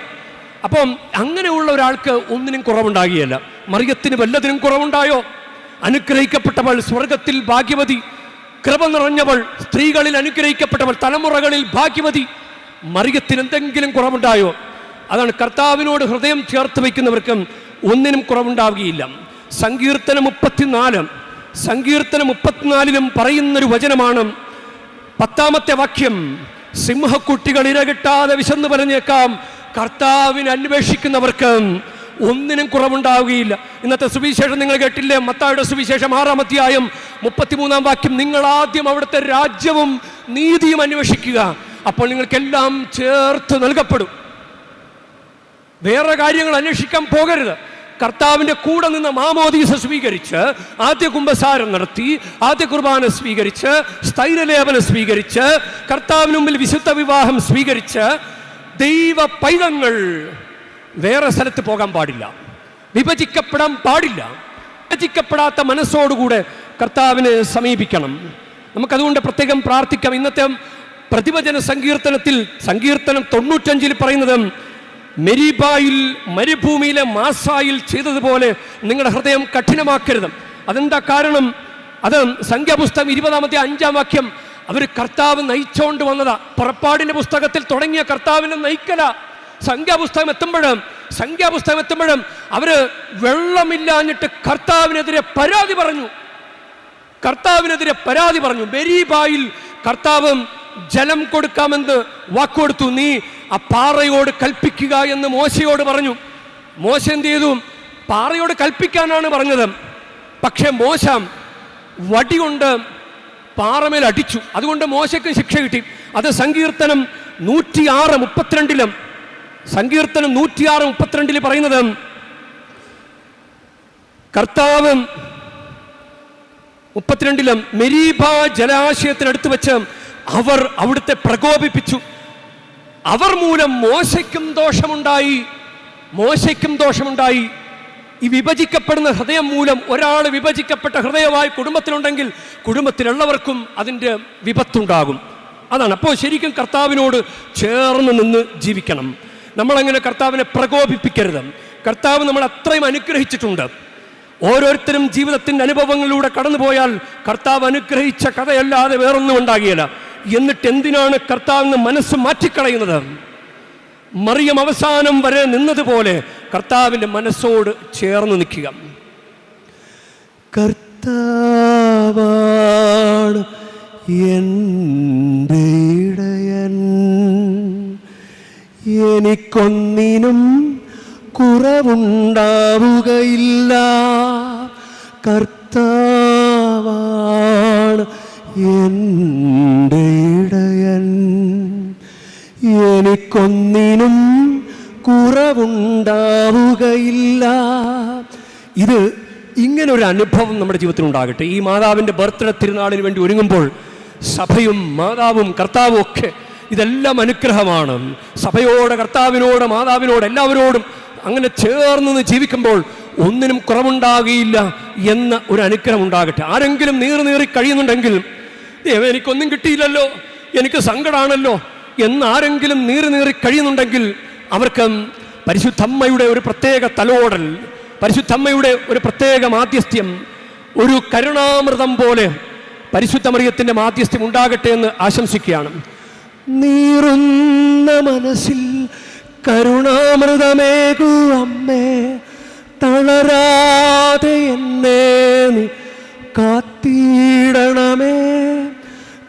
Speaker 1: അപ്പം അങ്ങനെയുള്ള ഒരാൾക്ക് ഒന്നിനും കുറവുണ്ടാകുകയില്ല. മറിയത്തിന് വല്ലതിനും കുറവുണ്ടായോ? അനുഗ്രഹിക്കപ്പെട്ടവൾ, സ്വർഗത്തിൽ ഭാഗ്യവതി, കൃപ നിറഞ്ഞവൾ, സ്ത്രീകളിൽ അനുഗ്രഹിക്കപ്പെട്ടവൾ, തലമുറകളിൽ ഭാഗ്യവതി. മറിയത്തിന് എന്തെങ്കിലും കുറവുണ്ടായോ? അതാണ് കർത്താവിനോട് ഹൃദയം ചേർത്ത് വയ്ക്കുന്നവർക്കും ഒന്നിനും കുറവുണ്ടാവുകയില്ല. സങ്കീർത്തനം 34 പറയുന്നൊരു വചനമാണ് 10-ാമത്തെ വാക്യം. സിംഹക്കുട്ടികൾ ഇരകിട്ടാതെ വിശന്നു പറഞ്ഞേക്കാം, കർത്താവിനെ അന്വേഷിക്കുന്നവർക്ക് ഒന്നിനും കുറവുണ്ടാവുകയില്ല. ഇന്നത്തെ സുവിശേഷം നിങ്ങൾ കേട്ടില്ലേ? മത്തായിയുടെ സുവിശേഷം 6-ാം അധ്യായം 33-ാം വാക്യം. നിങ്ങൾ ആദ്യം അവിടുത്തെ രാജ്യവും നീതിയും അന്വേഷിക്കുക, അപ്പോൾ നിങ്ങൾക്കെല്ലാം ചേർത്ത് നൽകപ്പെടും. വേറെ കാര്യങ്ങൾ അന്വേഷിക്കാൻ പോകരുത്. കർത്താവിൻ്റെ കൂടെ നിന്ന് മാമോദീസ സ്വീകരിച്ച്, ആദ്യ കുമ്പസാരം നടത്തി, ആദ്യ കുർബാന സ്വീകരിച്ച്, സ്ഥൈര്യലേപനം സ്വീകരിച്ച്, കർത്താവിന് മുമ്പിൽ വിശുദ്ധ വിവാഹം സ്വീകരിച്ച്, ദൈവ പൈതങ്ങൾ വേറെ സ്ഥലത്ത് പോകാൻ പാടില്ല, വിഭജിക്കപ്പെടാൻ പാടില്ല. വിഭജിക്കപ്പെടാത്ത മനസ്സോടുകൂടെ കർത്താവിനെ സമീപിക്കണം. നമുക്കതുകൊണ്ട് പ്രത്യേകം പ്രാർത്ഥിക്കാം. ഇന്നത്തെ പ്രതിവചന സങ്കീർത്തനത്തിൽ സങ്കീർത്തനം 95 പറയുന്നത്, മെരീബായിൽ, മരുഭൂമിയിലെ മാസായിൽ ചെയ്തതുപോലെ നിങ്ങളുടെ ഹൃദയം കഠിനമാക്കരുത്. അതെന്താ കാരണം? അത് സംഖ്യാപുസ്തകം 20-ാമത്തെ 5-ാം വാക്യം. അവർ കർത്താവ് നയിച്ചോണ്ട് വന്നതാ. പുറപ്പാടിന്റെ പുസ്തകത്തിൽ തുടങ്ങിയ കർത്താവിനെ നയിക്കല. സംഖ്യാപുസ്തകം എത്തുമ്പോഴും അവര് വെള്ളമില്ലാഞ്ഞിട്ട് കർത്താവിനെതിരെ പരാതി പറഞ്ഞു. മെരീബായിൽ കർത്താവ് ജലം കൊടുക്കാമെന്ന് വാക്കുകൊടുത്തു. നീ ആ പാറയോട് കൽപ്പിക്കുക എന്ന് മോശയോട് പറഞ്ഞു. മോശ എന്ത് ചെയ്തു? പാറയോട് കൽപ്പിക്കാനാണ് പറഞ്ഞത്. പക്ഷെ മോശ വടി കൊണ്ട് പാറമേൽ അടിച്ചു. അതുകൊണ്ട് മോശയ്ക്കും ശിക്ഷ കിട്ടി. അത് സങ്കീർത്തനം 106:32 പറയുന്നത്, കർത്താവ് 32 മെരീബ ജലാശയത്തിനടുത്ത് വെച്ച് അവർ അവിടുത്തെ പ്രകോപിപ്പിച്ചു. അവർ മൂലം മോശയ്ക്കും ദോഷമുണ്ടായി. ഈ വിഭജിക്കപ്പെടുന്ന ഹൃദയം മൂലം ഒരാൾ വിഭജിക്കപ്പെട്ട ഹൃദയമായി കുടുംബത്തിലുണ്ടെങ്കിൽ കുടുംബത്തിലുള്ളവർക്കും അതിൻ്റെ വിപത്തുണ്ടാകും. അതാണ്. അപ്പോൾ ശരിക്കും കർത്താവിനോട് ചേർന്ന് നിന്ന് ജീവിക്കണം. നമ്മളങ്ങനെ കർത്താവിനെ പ്രകോപിപ്പിക്കരുത്. കർത്താവ് നമ്മൾ അത്രയും അനുഗ്രഹിച്ചിട്ടുണ്ട്. ഓരോരുത്തരും ജീവിതത്തിൻ്റെ അനുഭവങ്ങളിലൂടെ കടന്നുപോയാൽ കർത്താവ് അനുഗ്രഹിച്ച കഥയല്ലാതെ വേറൊന്നും ഉണ്ടാകില്ല. എന്നിട്ട് എന്തിനാണ് കർത്താവിന് മനസ്സ് മാറ്റിക്കളയുന്നത്? മറിയം അവസാനം വരെ നിന്നതുപോലെ കർത്താവിൻ്റെ മനസ്സോട് ചേർന്ന് നിൽക്കുക. കർത്താവാണ് എൻ്റെ ഇടയൻ, എനിക്കൊന്നിനും കുറവുണ്ടാവുകയില്ല. കർത്താവാണ് എൻ്റെ ഇടയൻ, എനിക്കൊന്നിനും കുറവുണ്ടാവുകയില്ല. ഇത് ഇങ്ങനൊരു അനുഭവം നമ്മുടെ ജീവിതത്തിൽ ഉണ്ടാകട്ടെ. ഈ മാതാവിൻ്റെ ബർത്ത്ഡേ തിരുനാളിന് വേണ്ടി ഒരുങ്ങുമ്പോൾ സഭയും മാതാവും കർത്താവും ഒക്കെ ഇതെല്ലാം അനുഗ്രഹമാണ്. സഭയോട്, കർത്താവിനോട്, മാതാവിനോട്, എല്ലാവരോടും അങ്ങനെ ചേർന്ന് ജീവിക്കുമ്പോൾ ഒന്നിനും കുറവുണ്ടാകുകയില്ല എന്ന ഒരു അനുഗ്രഹം ഉണ്ടാകട്ടെ. ആരെങ്കിലും നീറി കഴിയുന്നുണ്ടെങ്കിൽ, ദൈവം എനിക്കൊന്നും കിട്ടിയില്ലല്ലോ, എനിക്ക് സങ്കടമാണല്ലോ എന്നാരെങ്കിലും നീറി കഴിയുന്നുണ്ടെങ്കിൽ അവർക്ക് പരിശുദ്ധമ്മയുടെ ഒരു പ്രത്യേക തലോടൽ, പരിശുദ്ധമ്മയുടെ ഒരു പ്രത്യേക മാധ്യസ്ഥ്യം, ഒരു കരുണാമൃതം പോലെ പരിശുദ്ധ മറിയത്തിൻ്റെ മാധ്യസ്ഥ്യം ഉണ്ടാകട്ടെ എന്ന് ആശംസിക്കുകയാണ്. നീറുന്ന മനസ്സിൽ കരുണാമൃതമേകൂ അമ്മേ, തളരാതെ എന്നെ നീ കാത്തിടണമേ.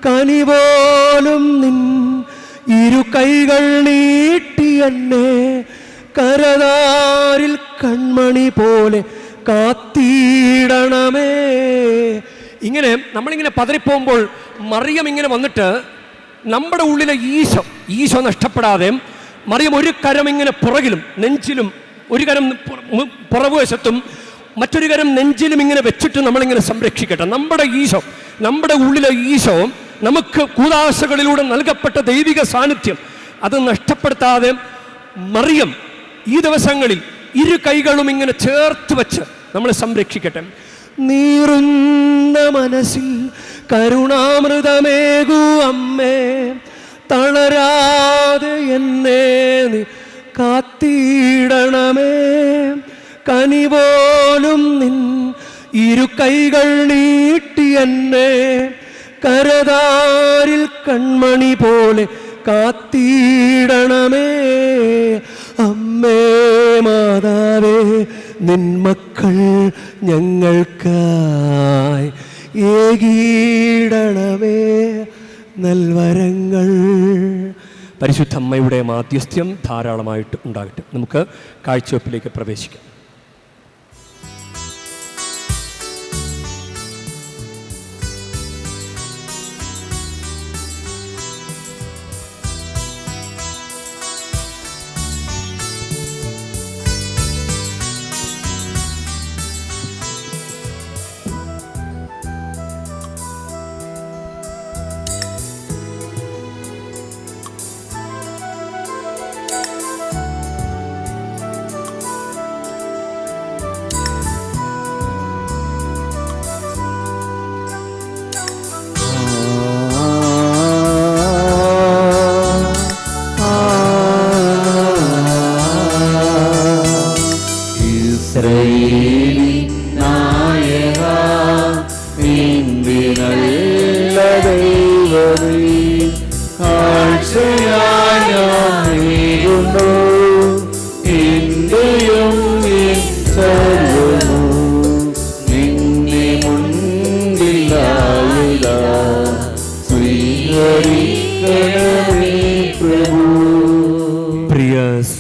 Speaker 1: കനിപോലും നിൻ ഇരു കൈകൾ നീട്ടി എന്നെ കരതാരിൽ കൺമണി പോലെ കാത്തിടണമേ. ഇങ്ങനെ നമ്മളിങ്ങനെ പതറിപ്പോകുമ്പോൾ മറിയം ഇങ്ങനെ വന്നിട്ട് നമ്മുടെ ഉള്ളിലെ ഈശോ നഷ്ടപ്പെടാതെ മറിയം ഒരു കരം ഇങ്ങനെ പുറകിലും നെഞ്ചിലും, ഒരു കരം പുറകുവശത്തും മറ്റൊരു കരം നെഞ്ചിലും ഇങ്ങനെ വെച്ചിട്ട് നമ്മളിങ്ങനെ സംരക്ഷിക്കട്ടെ. നമ്മുടെ ഈശോ, നമ്മുടെ ഉള്ളിലെ ഈശോ, നമുക്ക് കൂദാശകളിലൂടെ നൽകപ്പെട്ട ദൈവിക സാന്നിധ്യം അത് നഷ്ടപ്പെടുത്താതെ മറിയം ഈ ദിവസങ്ങളിൽ ഇരു കൈകളും ഇങ്ങനെ ചേർത്ത് വെച്ച് നമ്മളെ സംരക്ഷിക്കട്ടെ. നീറുന്ന മനസ്സിൽ കരുണാമൃതമേകൂ അമ്മേ, തളരാതെ എന്നെ നീ കാത്തിടണമേ. കനിപോലും നിൻ ഇരു കൈകൾ നീട്ടി എന്നെ കരതാരിൽ കൺമണി പോലെ കാത്തിടണമേ. അമ്മേ മാതാവേ, നിൻ മക്കൾ ഞങ്ങൾക്കായി ഏകീടണമേ നൽവരങ്ങൾ. പരിശുദ്ധ അമ്മയുടെ മാധ്യസ്ഥ്യം ധാരാളമായിട്ട് ഉണ്ടാകട്ടെ. നമുക്ക് കാഴ്ചവെപ്പിലേക്ക് പ്രവേശിക്കാം.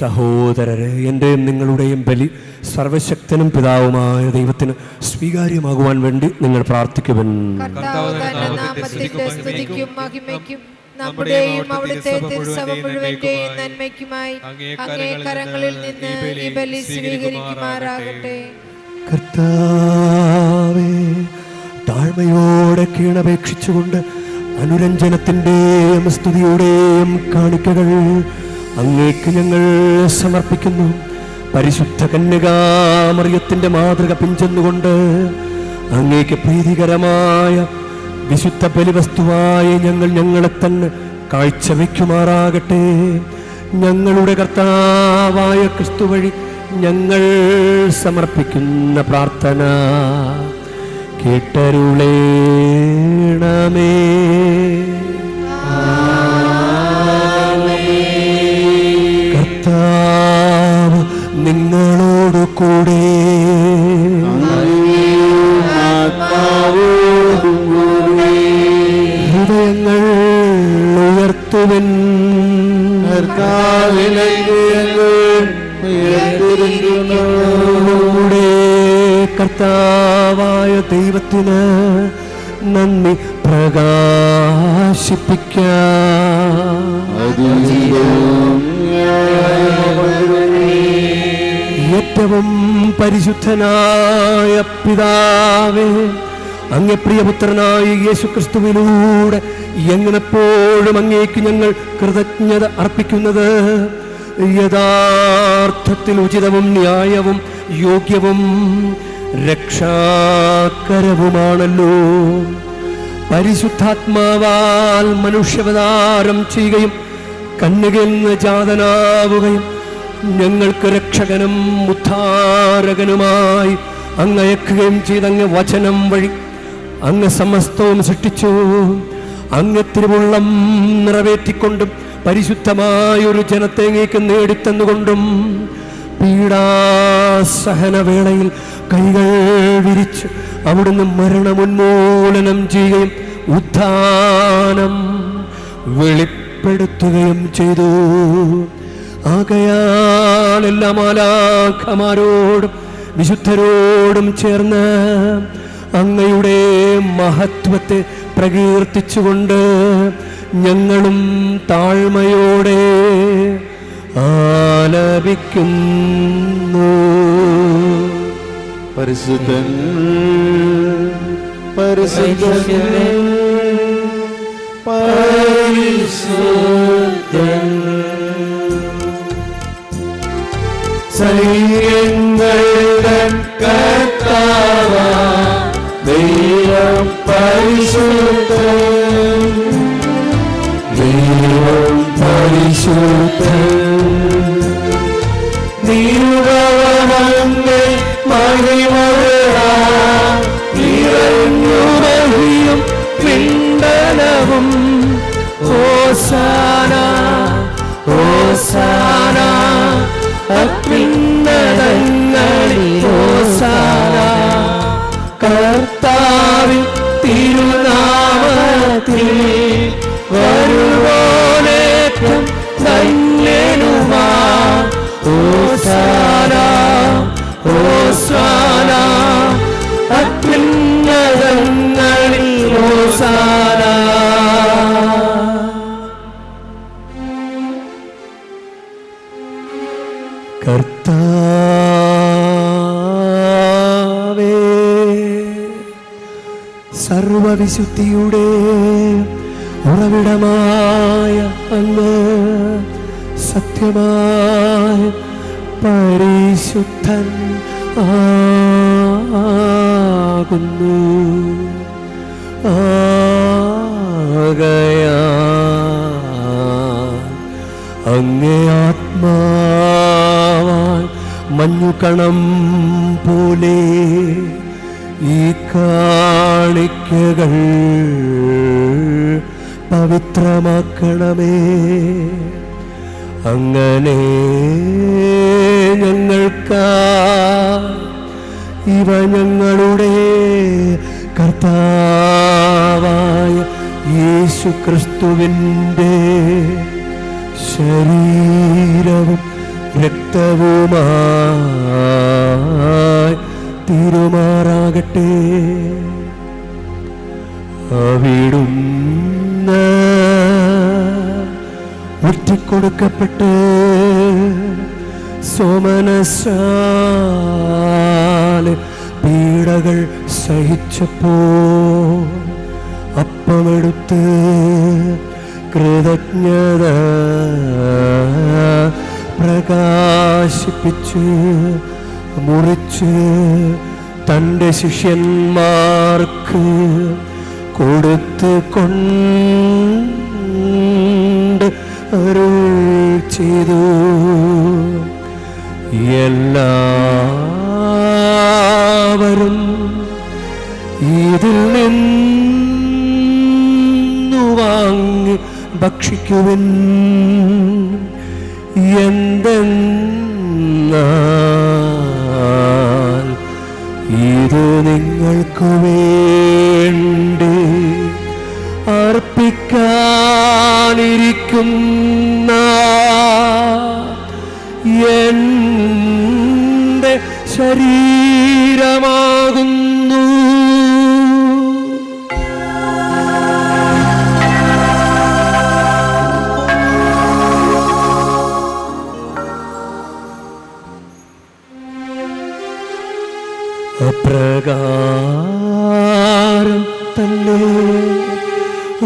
Speaker 1: സഹോദരരെ, എൻ്റെയും നിങ്ങളുടെയും ബലി സർവശക്തനും പിതാവുമായ ദൈവത്തിന് സ്വീകാര്യമാകുവാൻ വേണ്ടി നിങ്ങൾ പ്രാർത്ഥിക്കുവൻ.
Speaker 3: നമ്മുടെയും അവിടുത്തെ തിരുസഭ മുഴുവന്റെയും നന്മയ്ക്കുമായി അങ്ങേ കരങ്ങളിൽ നിന്ന് ഈ ബലി സ്വീകരിക്കുമാറാകട്ടെ.
Speaker 1: കർത്താവേ, താഴ്മയോടെ കീണപേക്ഷിച്ചുകൊണ്ട് അനുരഞ്ജനത്തിൻ്റെയും സ്തുതിയുടെയും കാണിക്കകൾ അങ്ങേക്ക് ഞങ്ങൾ സമർപ്പിക്കുന്നു. പരിശുദ്ധ കന്യകാമറിയത്തിൻ്റെ മാതൃക പിഞ്ചെന്നുകൊണ്ട് അങ്ങേക്ക് പ്രീതികരമായ വിശുദ്ധ ബലിവസ്തുവായ ഞങ്ങളെ തന്നെ കാഴ്ചവെക്കുമാറാകട്ടെ. ഞങ്ങളുടെ കർത്താവായ ക്രിസ്തു വഴി ഞങ്ങൾ സമർപ്പിക്കുന്ന പ്രാർത്ഥന കേട്ടരുളേണമേ. കർത്താവ് നിങ്ങളോടു കൂടെ, ഹൃദയങ്ങൾ ഉയർത്തുവൻ. നമ്മുടെ കർത്താവായ ദൈവത്തിന് നന്ദി പ്രകാശിപ്പിക്കാം. ഏറ്റവും പരിശുദ്ധനായ പിതാവേ, അങ്ങേ പ്രിയപുത്രനായ യേശുക്രിസ്തുവിലൂടെ എങ്ങനെപ്പോഴും അങ്ങേക്ക് ഞങ്ങൾ കൃതജ്ഞത അർപ്പിക്കുന്നത് യഥാർത്ഥത്തിൽ ഉചിതവും ന്യായവും യോഗ്യവും രക്ഷാകരവുമാണല്ലോ. പരിശുദ്ധാത്മാവാൽ മനുഷ്യാവതാരം ചെയ്യുകയും കന്യകയിൽ നിന്ന് ജാതനാവുകയും ഞങ്ങൾക്ക് രക്ഷകനും ഉദ്ധാരകനുമായി അങ്ങ് അയക്കുകയും ചെയ്തങ്ങ് വചനം വഴി അങ്ങ് സമസ്തവും സൃഷ്ടിച്ചു. അങ്ങ് തിരുവുള്ളം നിറവേറ്റിക്കൊണ്ടും പരിശുദ്ധമായൊരു ജനത്തെ അങ്ങേക്ക് നേടിത്തന്നുകൊണ്ടും പീഡാസഹനവേളയിൽ കൈകൾ വിരിച്ച് അവിടുന്ന് മരണമുന്മൂലനം ചെയ്യുകയും ഉത്ഥാനം വെളിപ്പെടുത്തുകയും ചെയ്തു. ആകയാൽ എല്ലാ മാലാഖമാരോടും വിശുദ്ധരോടും ചേർന്ന് അങ്ങയുടെ മഹത്വത്തെ പ്രകീർത്തിച്ചുകൊണ്ട് ഞങ്ങളും താഴ്മയോടെ ആലപിക്കുന്നു.
Speaker 5: പരിശുദ്ധൻ പരിശുദ്ധൻ പരിശുദ്ധൻ സൈന്യങ്ങളുടെ കർത്താവാം ദൈവം പരിശുദ്ധൻ, ദൈവം പരിശുദ്ധൻ. നിരുപമങ്ങൾ മഹിമകളാൽ നിറഞ്ഞു മഹിയും പിണ്ടനവും. ഹോസാന ഹോസാന അത്യുന്നതങ്ങളിൽ ഹോസാന. കർത്താവിൻ തിരുനാമത്തിൽ വരുവോനേറ്റം ധന്യനുമാ. ഹോസാന ഹോസാന അത്യുന്നതങ്ങളിൽ ഹോസാന. കർത്താവേ, സർവവിശുദ്ധിയുടെ ഉറവിടമായ അങ്ങ് സത്യമായ പരിശുദ്ധൻ ആകുന്നു. ആകയാൽ അങ്ങേ ആത്മാവാൽ മഞ്ഞുകണം പോലെ ഈ കാണിക്കകൾ പവിത്രമാക്കണമേ. അങ്ങനെ ഞങ്ങൾക്കായി ഇവ ഞങ്ങളുടെ കർത്താവായ യേശുക്രിസ്തുവിൻ്റെ ശരീരവും രക്തവുമായി തീരുമാറാകട്ടെ. അവിടുന്ന് ഒറ്റിക്കൊടുക്കപ്പെട്ട് സോമനസ്സാലെ പീഡകൾ സഹിച്ചപ്പോ അപ്പമെടുത്ത് കൃതജ്ഞത പ്രകാശിപ്പിച്ച് മുറിച്ച് തൻ്റെ ശിഷ്യന്മാർക്ക് കൊടുത്തുകൊണ്ട് അരുൾ ചെയ്തു. എല്ലാവരും ഇതിൽ നിന്നു വാങ്ങി ഭക്ഷിക്കുവിൻ. എന്തെന്നാൽ ഇത് നിങ്ങൾക്ക് വേണ്ടി അർപ്പിക്കാനിരിക്കുന്ന എൻ്റെ ശരീരമാകുന്നു. അപ്രകാരം തന്നെ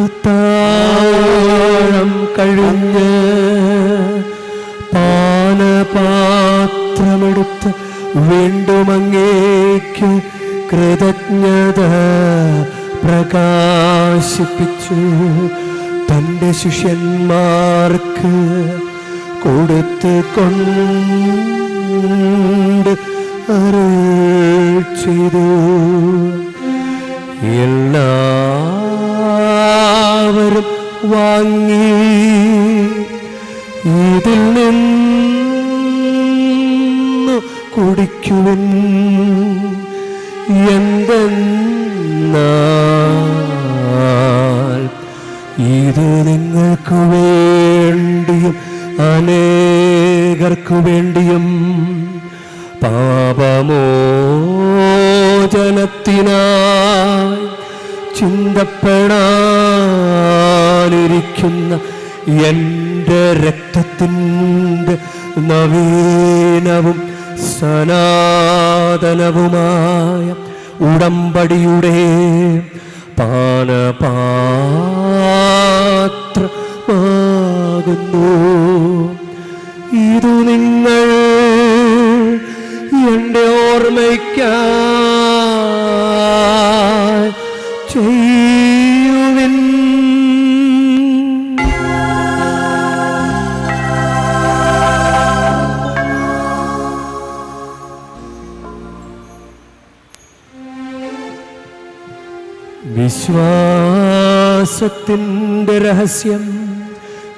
Speaker 5: അത്താഴം കഴിഞ്ഞ് പാനപാത്രമെടുത്ത് വീണ്ടും അങ്ങേക്ക് കൃതജ്ഞത പ്രകാശിപ്പിച്ചു തൻ്റെ ശിഷ്യന്മാർക്ക് കൊടുത്തുകൊണ്ട് അരുൾ ചെയ്തു. എല്ലാവരും വാങ്ങി ഇതിൽ നിന്ന് കുടിക്കുവിൻ. എന്തെന്നാൽ ഇത് നിങ്ങൾക്ക് വേണ്ടിയും അനേകർക്കു വേണ്ടിയും പാപമോചനത്തിനായി ചിന്തപ്പെടാനിരിക്കുന്ന എൻ്റെ രക്തത്തിൻ്റെ നവീനവും സനാതനവുമായ ഉടമ്പടിയുടെ പാനപാത്രമാകുന്നു. ഇതു നിങ്ങൾ എൻ്റെ ഓർമ്മയ്ക്കായി ചെയ്യുവിൻ. വിശ്വാസത്തിൻ്റെ രഹസ്യം.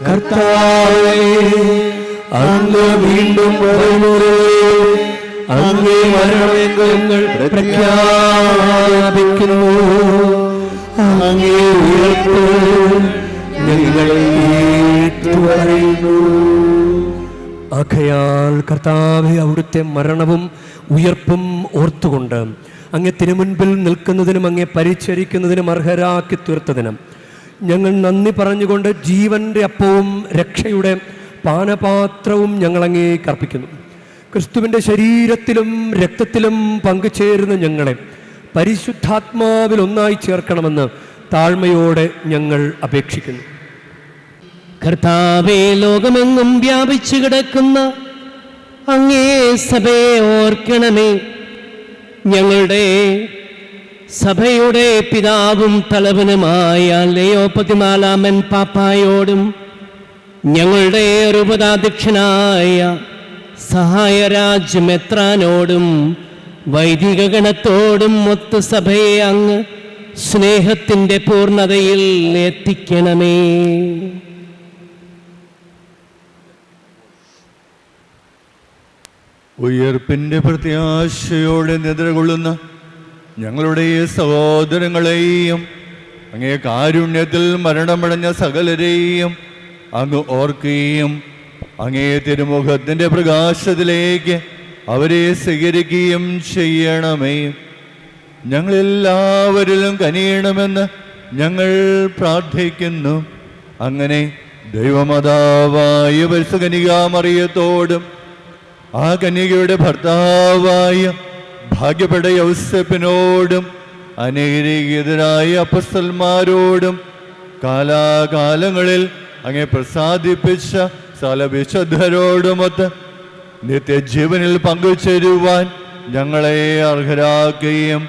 Speaker 5: കർത്താവേ, അങ്ങ് വീണ്ടും വരുന്നത് അങ്ങേ മരങ്ങൾ പ്രഖ്യാപിക്കുന്നു. അങ്ങേ ഉയർപ്പ് ഞങ്ങൾ ഏറ്റുപറയുന്നു. ആകയാൽ കർത്താവേ, അവിടുത്തെ മരണവും ഉയർപ്പും ഓർത്തുകൊണ്ട് അങ്ങേ തിരുമുൻപിൽ നിൽക്കുന്നതിനും അങ്ങേ പരിചരിക്കുന്നതിനും അർഹരാക്കി തീർത്തതിനും ഞങ്ങൾ നന്ദി പറഞ്ഞുകൊണ്ട് ജീവൻ്റെ അപ്പവും രക്ഷയുടെ പാനപാത്രവും ഞങ്ങൾ അങ്ങേക്ക് അർപ്പിക്കുന്നു. ക്രിസ്തുവിൻ്റെ ശരീരത്തിലും രക്തത്തിലും പങ്കുചേരുന്ന ഞങ്ങളെ പരിശുദ്ധാത്മാവിൽ ഒന്നായി ചേർക്കണമെന്ന് താഴ്മയോടെ ഞങ്ങൾ അപേക്ഷിക്കുന്നു.
Speaker 6: കർത്താവേ, ലോകമെങ്ങും വ്യാപിച്ചു കിടക്കുന്ന അങ്ങേ സഭയെ ഓർക്കണമേ. ഞങ്ങളുടെ സഭയുടെ പിതാവും തലവനുമായ ലയോ 14 പാപ്പായോടും ഞങ്ങളുടെ രൂപതാധ്യക്ഷനായ സഹായരാജ് മെത്രാനോടും വൈദിക ഗണത്തോടും ഒത്ത് സഭയെ അങ്ങ് സ്നേഹത്തിൻ്റെ പൂർണ്ണതയിൽ എത്തിക്കണമേ.
Speaker 7: ഉയർപ്പിൻ്റെ പ്രത്യാശയോടെ നിദ്രകൊള്ളുന്ന ഞങ്ങളുടെ സഹോദരങ്ങളെയും അങ്ങേ കാരുണ്യത്തിൽ മരണമടഞ്ഞ സകലരെയും അങ്ങ് ഓർക്കുകയും അങ്ങേ തിരുമുഖത്തിൻ്റെ പ്രകാശത്തിലേക്ക് അവരെ സ്വീകരിക്കുകയും ചെയ്യണമേ. ഞങ്ങളെല്ലാവരിലും കനിയണമെന്ന് ഞങ്ങൾ പ്രാർത്ഥിക്കുന്നു. അങ്ങനെ ദൈവമാതാവായ പരിശുദ്ധ കന്യകാമറിയത്തോടും ആ കന്യകയുടെ ഭർത്താവായ ഭാഗ്യപ്പെട്ട യൗസേപ്പിനോടും അനുഗ്രഹീതരായ അപ്പസ്തലന്മാരോടും കാലാകാലങ്ങളിൽ അങ്ങേ പ്രസാദിപ്പിച്ച സകല വിശുദ്ധരോടുമൊത്ത് നിത്യജീവനിൽ പങ്കുചേരുവാൻ ഞങ്ങളെ അർഹരാക്കുകയും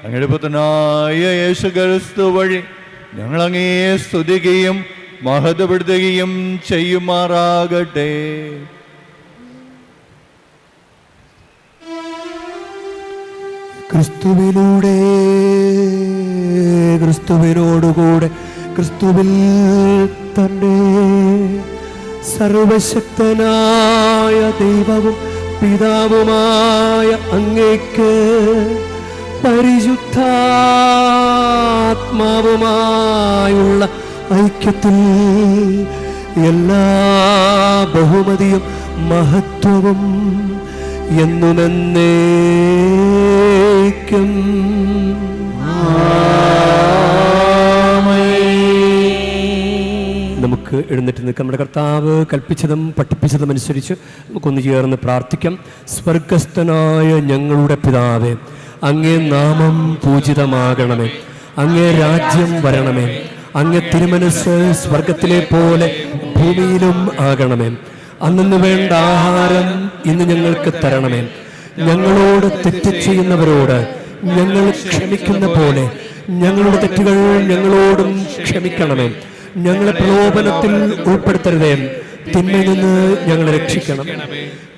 Speaker 7: അങ്ങയുടെ പുത്രനായ യേശുക്രിസ്തു വഴി ഞങ്ങൾ അങ്ങയെ സ്തുതിക്കുകയും മഹത്വപ്പെടുത്തുകയും ചെയ്യുമാറാകട്ടെ.
Speaker 5: ക്രിസ്തുവിലൂടെ, ക്രിസ്തുവിനോടുകൂടെ, ക്രിസ്തുവിൽ തന്നെ സർവശക്തനായ ദൈവവും പിതാവുമായ അങ്ങേക്ക് പരിശുദ്ധാത്മാവുമായുള്ള ഐക്യത്തിൽ എല്ലാ ബഹുമതിയും മഹത്വവും എന്നുമെന്നേക്കും നമുക്ക് എഴുന്നേറ്റ് നിൽക്കാം. നമ്മുടെ കർത്താവ് കൽപ്പിച്ചതും പഠിപ്പിച്ചതും അനുസരിച്ച് നമുക്കൊന്ന് ചേർന്ന് പ്രാർത്ഥിക്കാം. സ്വർഗസ്ഥനായ ഞങ്ങളുടെ പിതാവേ, അങ്ങേ നാമം പൂജിതമാകണമേ, അങ്ങേ രാജ്യം വരണമേ, അങ്ങേ തിരുമനസ്സ് സ്വർഗത്തിലെ പോലെ ഭൂമിയിലും ആകണമേ. അന്നു വേണ്ട ആഹാരം ഇന്ന് ഞങ്ങൾക്ക് തരണമേ. ഞങ്ങളോട് തെറ്റ് ചെയ്യുന്നവരോട് ഞങ്ങൾ ക്ഷമിക്കുന്ന പോലെ ഞങ്ങളുടെ തെറ്റുകൾ ഞങ്ങളോടും ക്ഷമിക്കണമേ. ഞങ്ങളെ പ്രലോഭനത്തിൽ ഉൾപ്പെടുത്തരുതേ, തിന്മയിൽ നിന്ന് ഞങ്ങളെ രക്ഷിക്കണം.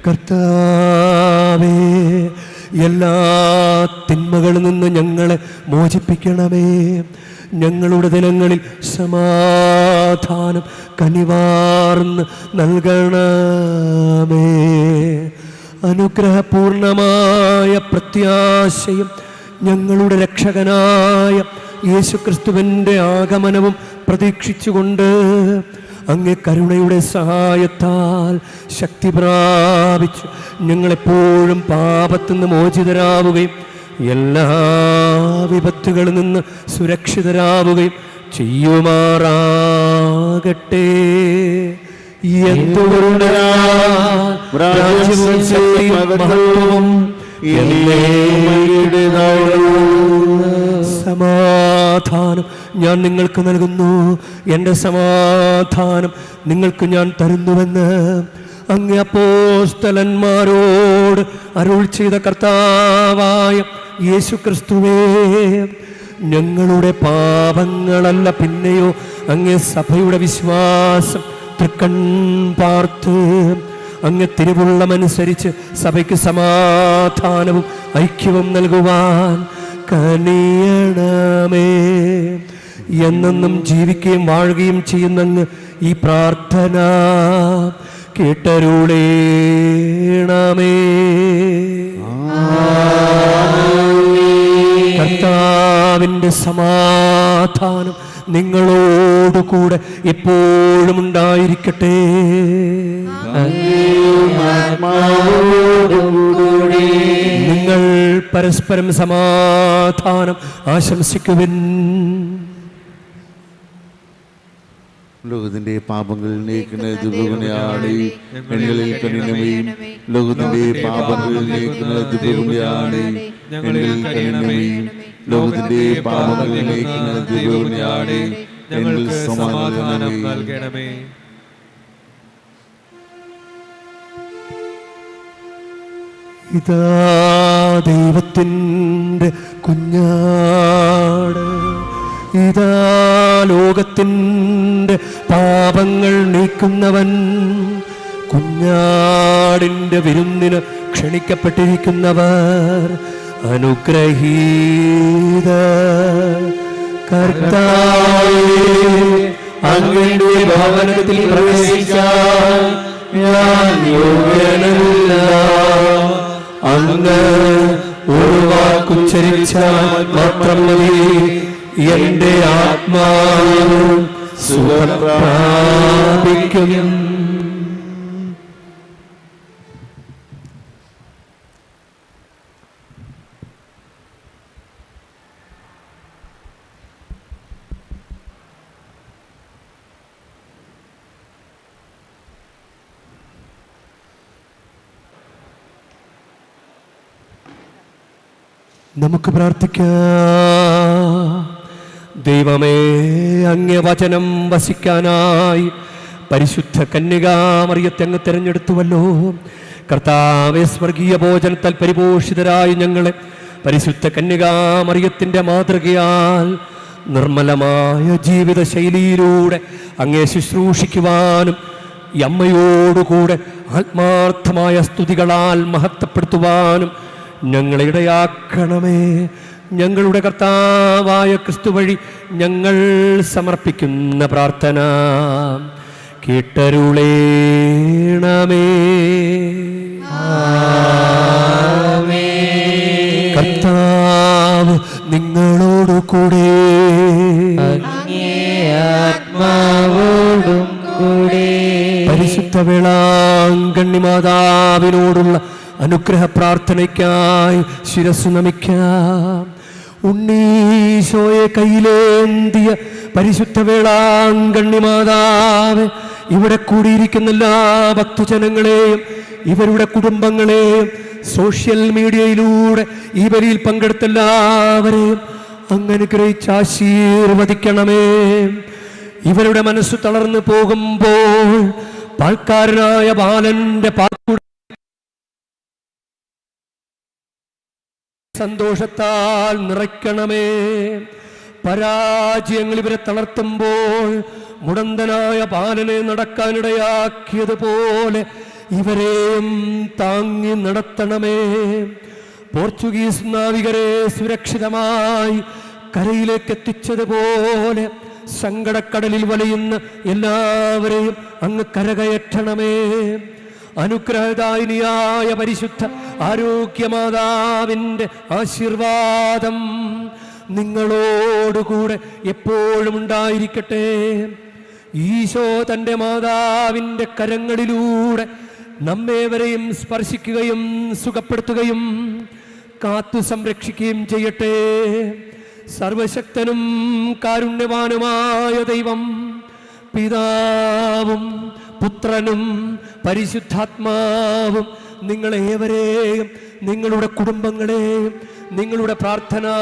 Speaker 5: കർത്താവേ, എല്ലാ തിന്മകളിൽ നിന്ന് ഞങ്ങളെ മോചിപ്പിക്കണമേ. ഞങ്ങളുടെ ദിനങ്ങളിൽ സമാധാനം കനിവാർന്ന് നൽകണമേ. അനുഗ്രഹപൂർണമായ പ്രത്യാശയും ഞങ്ങളുടെ രക്ഷകനായ യേശുക്രിസ്തുവിൻ്റെ ആഗമനവും പ്രതീക്ഷിച്ചുകൊണ്ട് അങ്ങേ കരുണയുടെ സഹായത്താൽ ശക്തി പ്രാപിച്ചു ഞങ്ങളെപ്പോഴും പാപത്തിൽ നിന്ന് മോചിതരാവുകയും എല്ലാ വിപത്തുകളിൽ നിന്ന് സുരക്ഷിതരാവുകയും ചെയ്യുമാറാകട്ടെ. സമാധാനം ഞാൻ നിങ്ങൾക്ക് നൽകുന്നു, എൻ്റെ സമാധാനം നിങ്ങൾക്ക് ഞാൻ തരുന്നുവെന്ന് അങ്ങ് അപ്പോസ്തലന്മാരോട് അരുൾ ചെയ്ത കർത്താവായ യേശുക്രിസ്തുവേ, ഞങ്ങളുടെ പാപങ്ങളല്ല പിന്നെയോ അങ്ങേ സഭയുടെ വിശ്വാസം തൃക്കൺ പാർത്ത് അങ്ങ് തിരുവുള്ളമനുസരിച്ച് സഭയ്ക്ക് സമാധാനവും ഐക്യവും നൽകുവാൻ കനിയണമേ. എന്നെന്നും ജീവിക്കുകയും വാഴുകയും ചെയ്യുന്നങ്ങ് ഈ പ്രാർത്ഥന കേട്ടരുളേണമേ. കർത്താവിൻ്റെ സമാധാനം നിങ്ങളോടുകൂടെ എപ്പോഴും ഉണ്ടായിരിക്കട്ടെ. നിങ്ങൾ പരസ്പരം സമാധാനം ആശംസിക്കുവിൻ.
Speaker 8: ലോകത്തിന്റെ പാപങ്ങൾ നീക്കുന്ന ദുഃഖുണിയാടി ഞങ്ങളിൽ കനിണമേയും, ലോകത്തിന്റെ പാപങ്ങൾ നീക്കുന്ന ദുഃഖുണിയാടി ഞങ്ങളിൽ കനിണമേയും, ലോകത്തിന്റെ പാപങ്ങൾ നീക്കുന്ന ദുഃഖുണിയാടി ഞങ്ങൾക്ക് സമാധാനം നൽകണമേ.
Speaker 5: ഇതാ ദൈവത്തിൻ്റെ കുഞ്ഞാട്, ഇതാ ലോകത്തിൻ്റെ പാപങ്ങൾ നീക്കുന്നവൻ. കുഞ്ഞാടിൻ്റെ വിരുന്നിന് ക്ഷണിക്കപ്പെട്ടിരിക്കുന്നവർ അനുഗ്രഹീത. കർത്താവേ, അങ്ങയുടെ ഭവനത്തിൽ പ്രവേശിക്കാൻ ഞാൻ യോഗ്യനല്ല. അങ്ങ് ഒരു വാക്കുച്ചരിച്ചാൽ മാത്രം മതി എന്റെ ആത്മാവ് സുഖം പ്രാപിക്കും. നമുക്ക് പ്രാർത്ഥിക്കാം. ദൈവമേ, അങ്ങേ വചനം വസിക്കാനായി
Speaker 1: പരിശുദ്ധ കന്യകാമറിയത്തെ അങ്ങ് തിരഞ്ഞെടുത്തുവല്ലോ. കർത്താവേ, സ്വർഗീയ ഭോജനത്താൽ പരിപോഷിതരായി ഞങ്ങളെ പരിശുദ്ധ കന്യകാമറിയത്തിൻ്റെ മാതൃകയാൽ നിർമ്മലമായ ജീവിത ശൈലിയിലൂടെ അങ്ങേ ശുശ്രൂഷിക്കുവാനും ഈ അമ്മയോടുകൂടെ ആത്മാർത്ഥമായ സ്തുതികളാൽ മഹത്വപ്പെടുത്തുവാനും ഞങ്ങളെ ഇടയാക്കണമേ. ഞങ്ങളുടെ കർത്താവായ ക്രിസ്തു വഴി ഞങ്ങൾ സമർപ്പിക്കുന്ന പ്രാർത്ഥന കേട്ടരുളേണമേ. കർത്താവ് നിങ്ങളോടു കൂടെ,
Speaker 3: ആത്മാവോടും കൂടെ.
Speaker 1: പരിശുദ്ധ വേളാങ്കണ്ണി മാതാവിനോടുള്ള അനുഗ്രഹ പ്രാർത്ഥനയ്ക്കായി ശിരസ്സു നമിക്കാം. ഉണ്ണീശോയെ കയ്യിലേന്തിയ പരിശുദ്ധ വേളാങ്കണ്ണി മാതാവ്, ഇവിടെ കൂടിയിരിക്കുന്ന എല്ലാ ഭക്തജനങ്ങളെയും ഇവരുടെ കുടുംബങ്ങളെയും സോഷ്യൽ മീഡിയയിലൂടെ ഈ ബലിയിൽ പങ്കെടുത്ത എല്ലാവരെയും അങ്ങ് അനുഗ്രഹിച്ച് ആശീർവദിക്കണമേ. ഇവരുടെ മനസ്സ് തളർന്നു പോകുമ്പോൾ പാൽക്കാരനായ ബാലന്റെ സന്തോഷത്താൽ നിറയ്ക്കണമേ. പരാജയങ്ങൾ ഇവരെ തളർത്തുമ്പോൾ മുടന്തനായ ബാലനെ നടക്കാനിടയാക്കിയതുപോലെ ഇവരെയും താങ്ങി നടത്തണമേ. പോർച്ചുഗീസ് നാവികരെ സുരക്ഷിതമായി കരയിലേക്ക് എത്തിച്ചതുപോലെ സങ്കടക്കടലിൽ വലയുന്ന എല്ലാവരെയും അങ്ങ് കരകയറ്റണമേ. അനുഗ്രഹദായിനിയായ പരിശുദ്ധ ആരോഗ്യമാതാവിൻ്റെ ആശീർവാദം നിങ്ങളോടുകൂടെ എപ്പോഴും ഉണ്ടായിരിക്കട്ടെ. ഈശോ തൻ്റെ മാതാവിൻ്റെ കരങ്ങളിലൂടെ നമ്മേവരെയും സ്പർശിക്കുകയും സുഖപ്പെടുത്തുകയും കാത്തു സംരക്ഷിക്കുകയും ചെയ്യട്ടെ. സർവശക്തനും കാരുണ്യവാനുമായ ദൈവം, പിതാവും പുത്രനും പരിശുദ്ധാത്മാവും നിങ്ങളേവരെയും നിങ്ങളുടെ കുടുംബങ്ങളെയും നിങ്ങളുടെ പ്രാർത്ഥനാ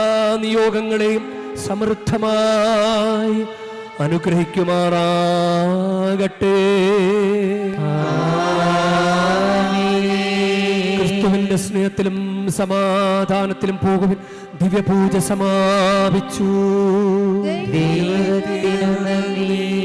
Speaker 1: നിയോഗങ്ങളെയും സമൃദ്ധമായി അനുഗ്രഹിക്കുമാറാകട്ടെ. ക്രിസ്തുവിന്റെ സ്നേഹത്തിലും സമാധാനത്തിലും പോകുവിൻ. ദിവ്യപൂജ സമാപിച്ചു.
Speaker 3: ദൈവത്തിനു നന്ദി.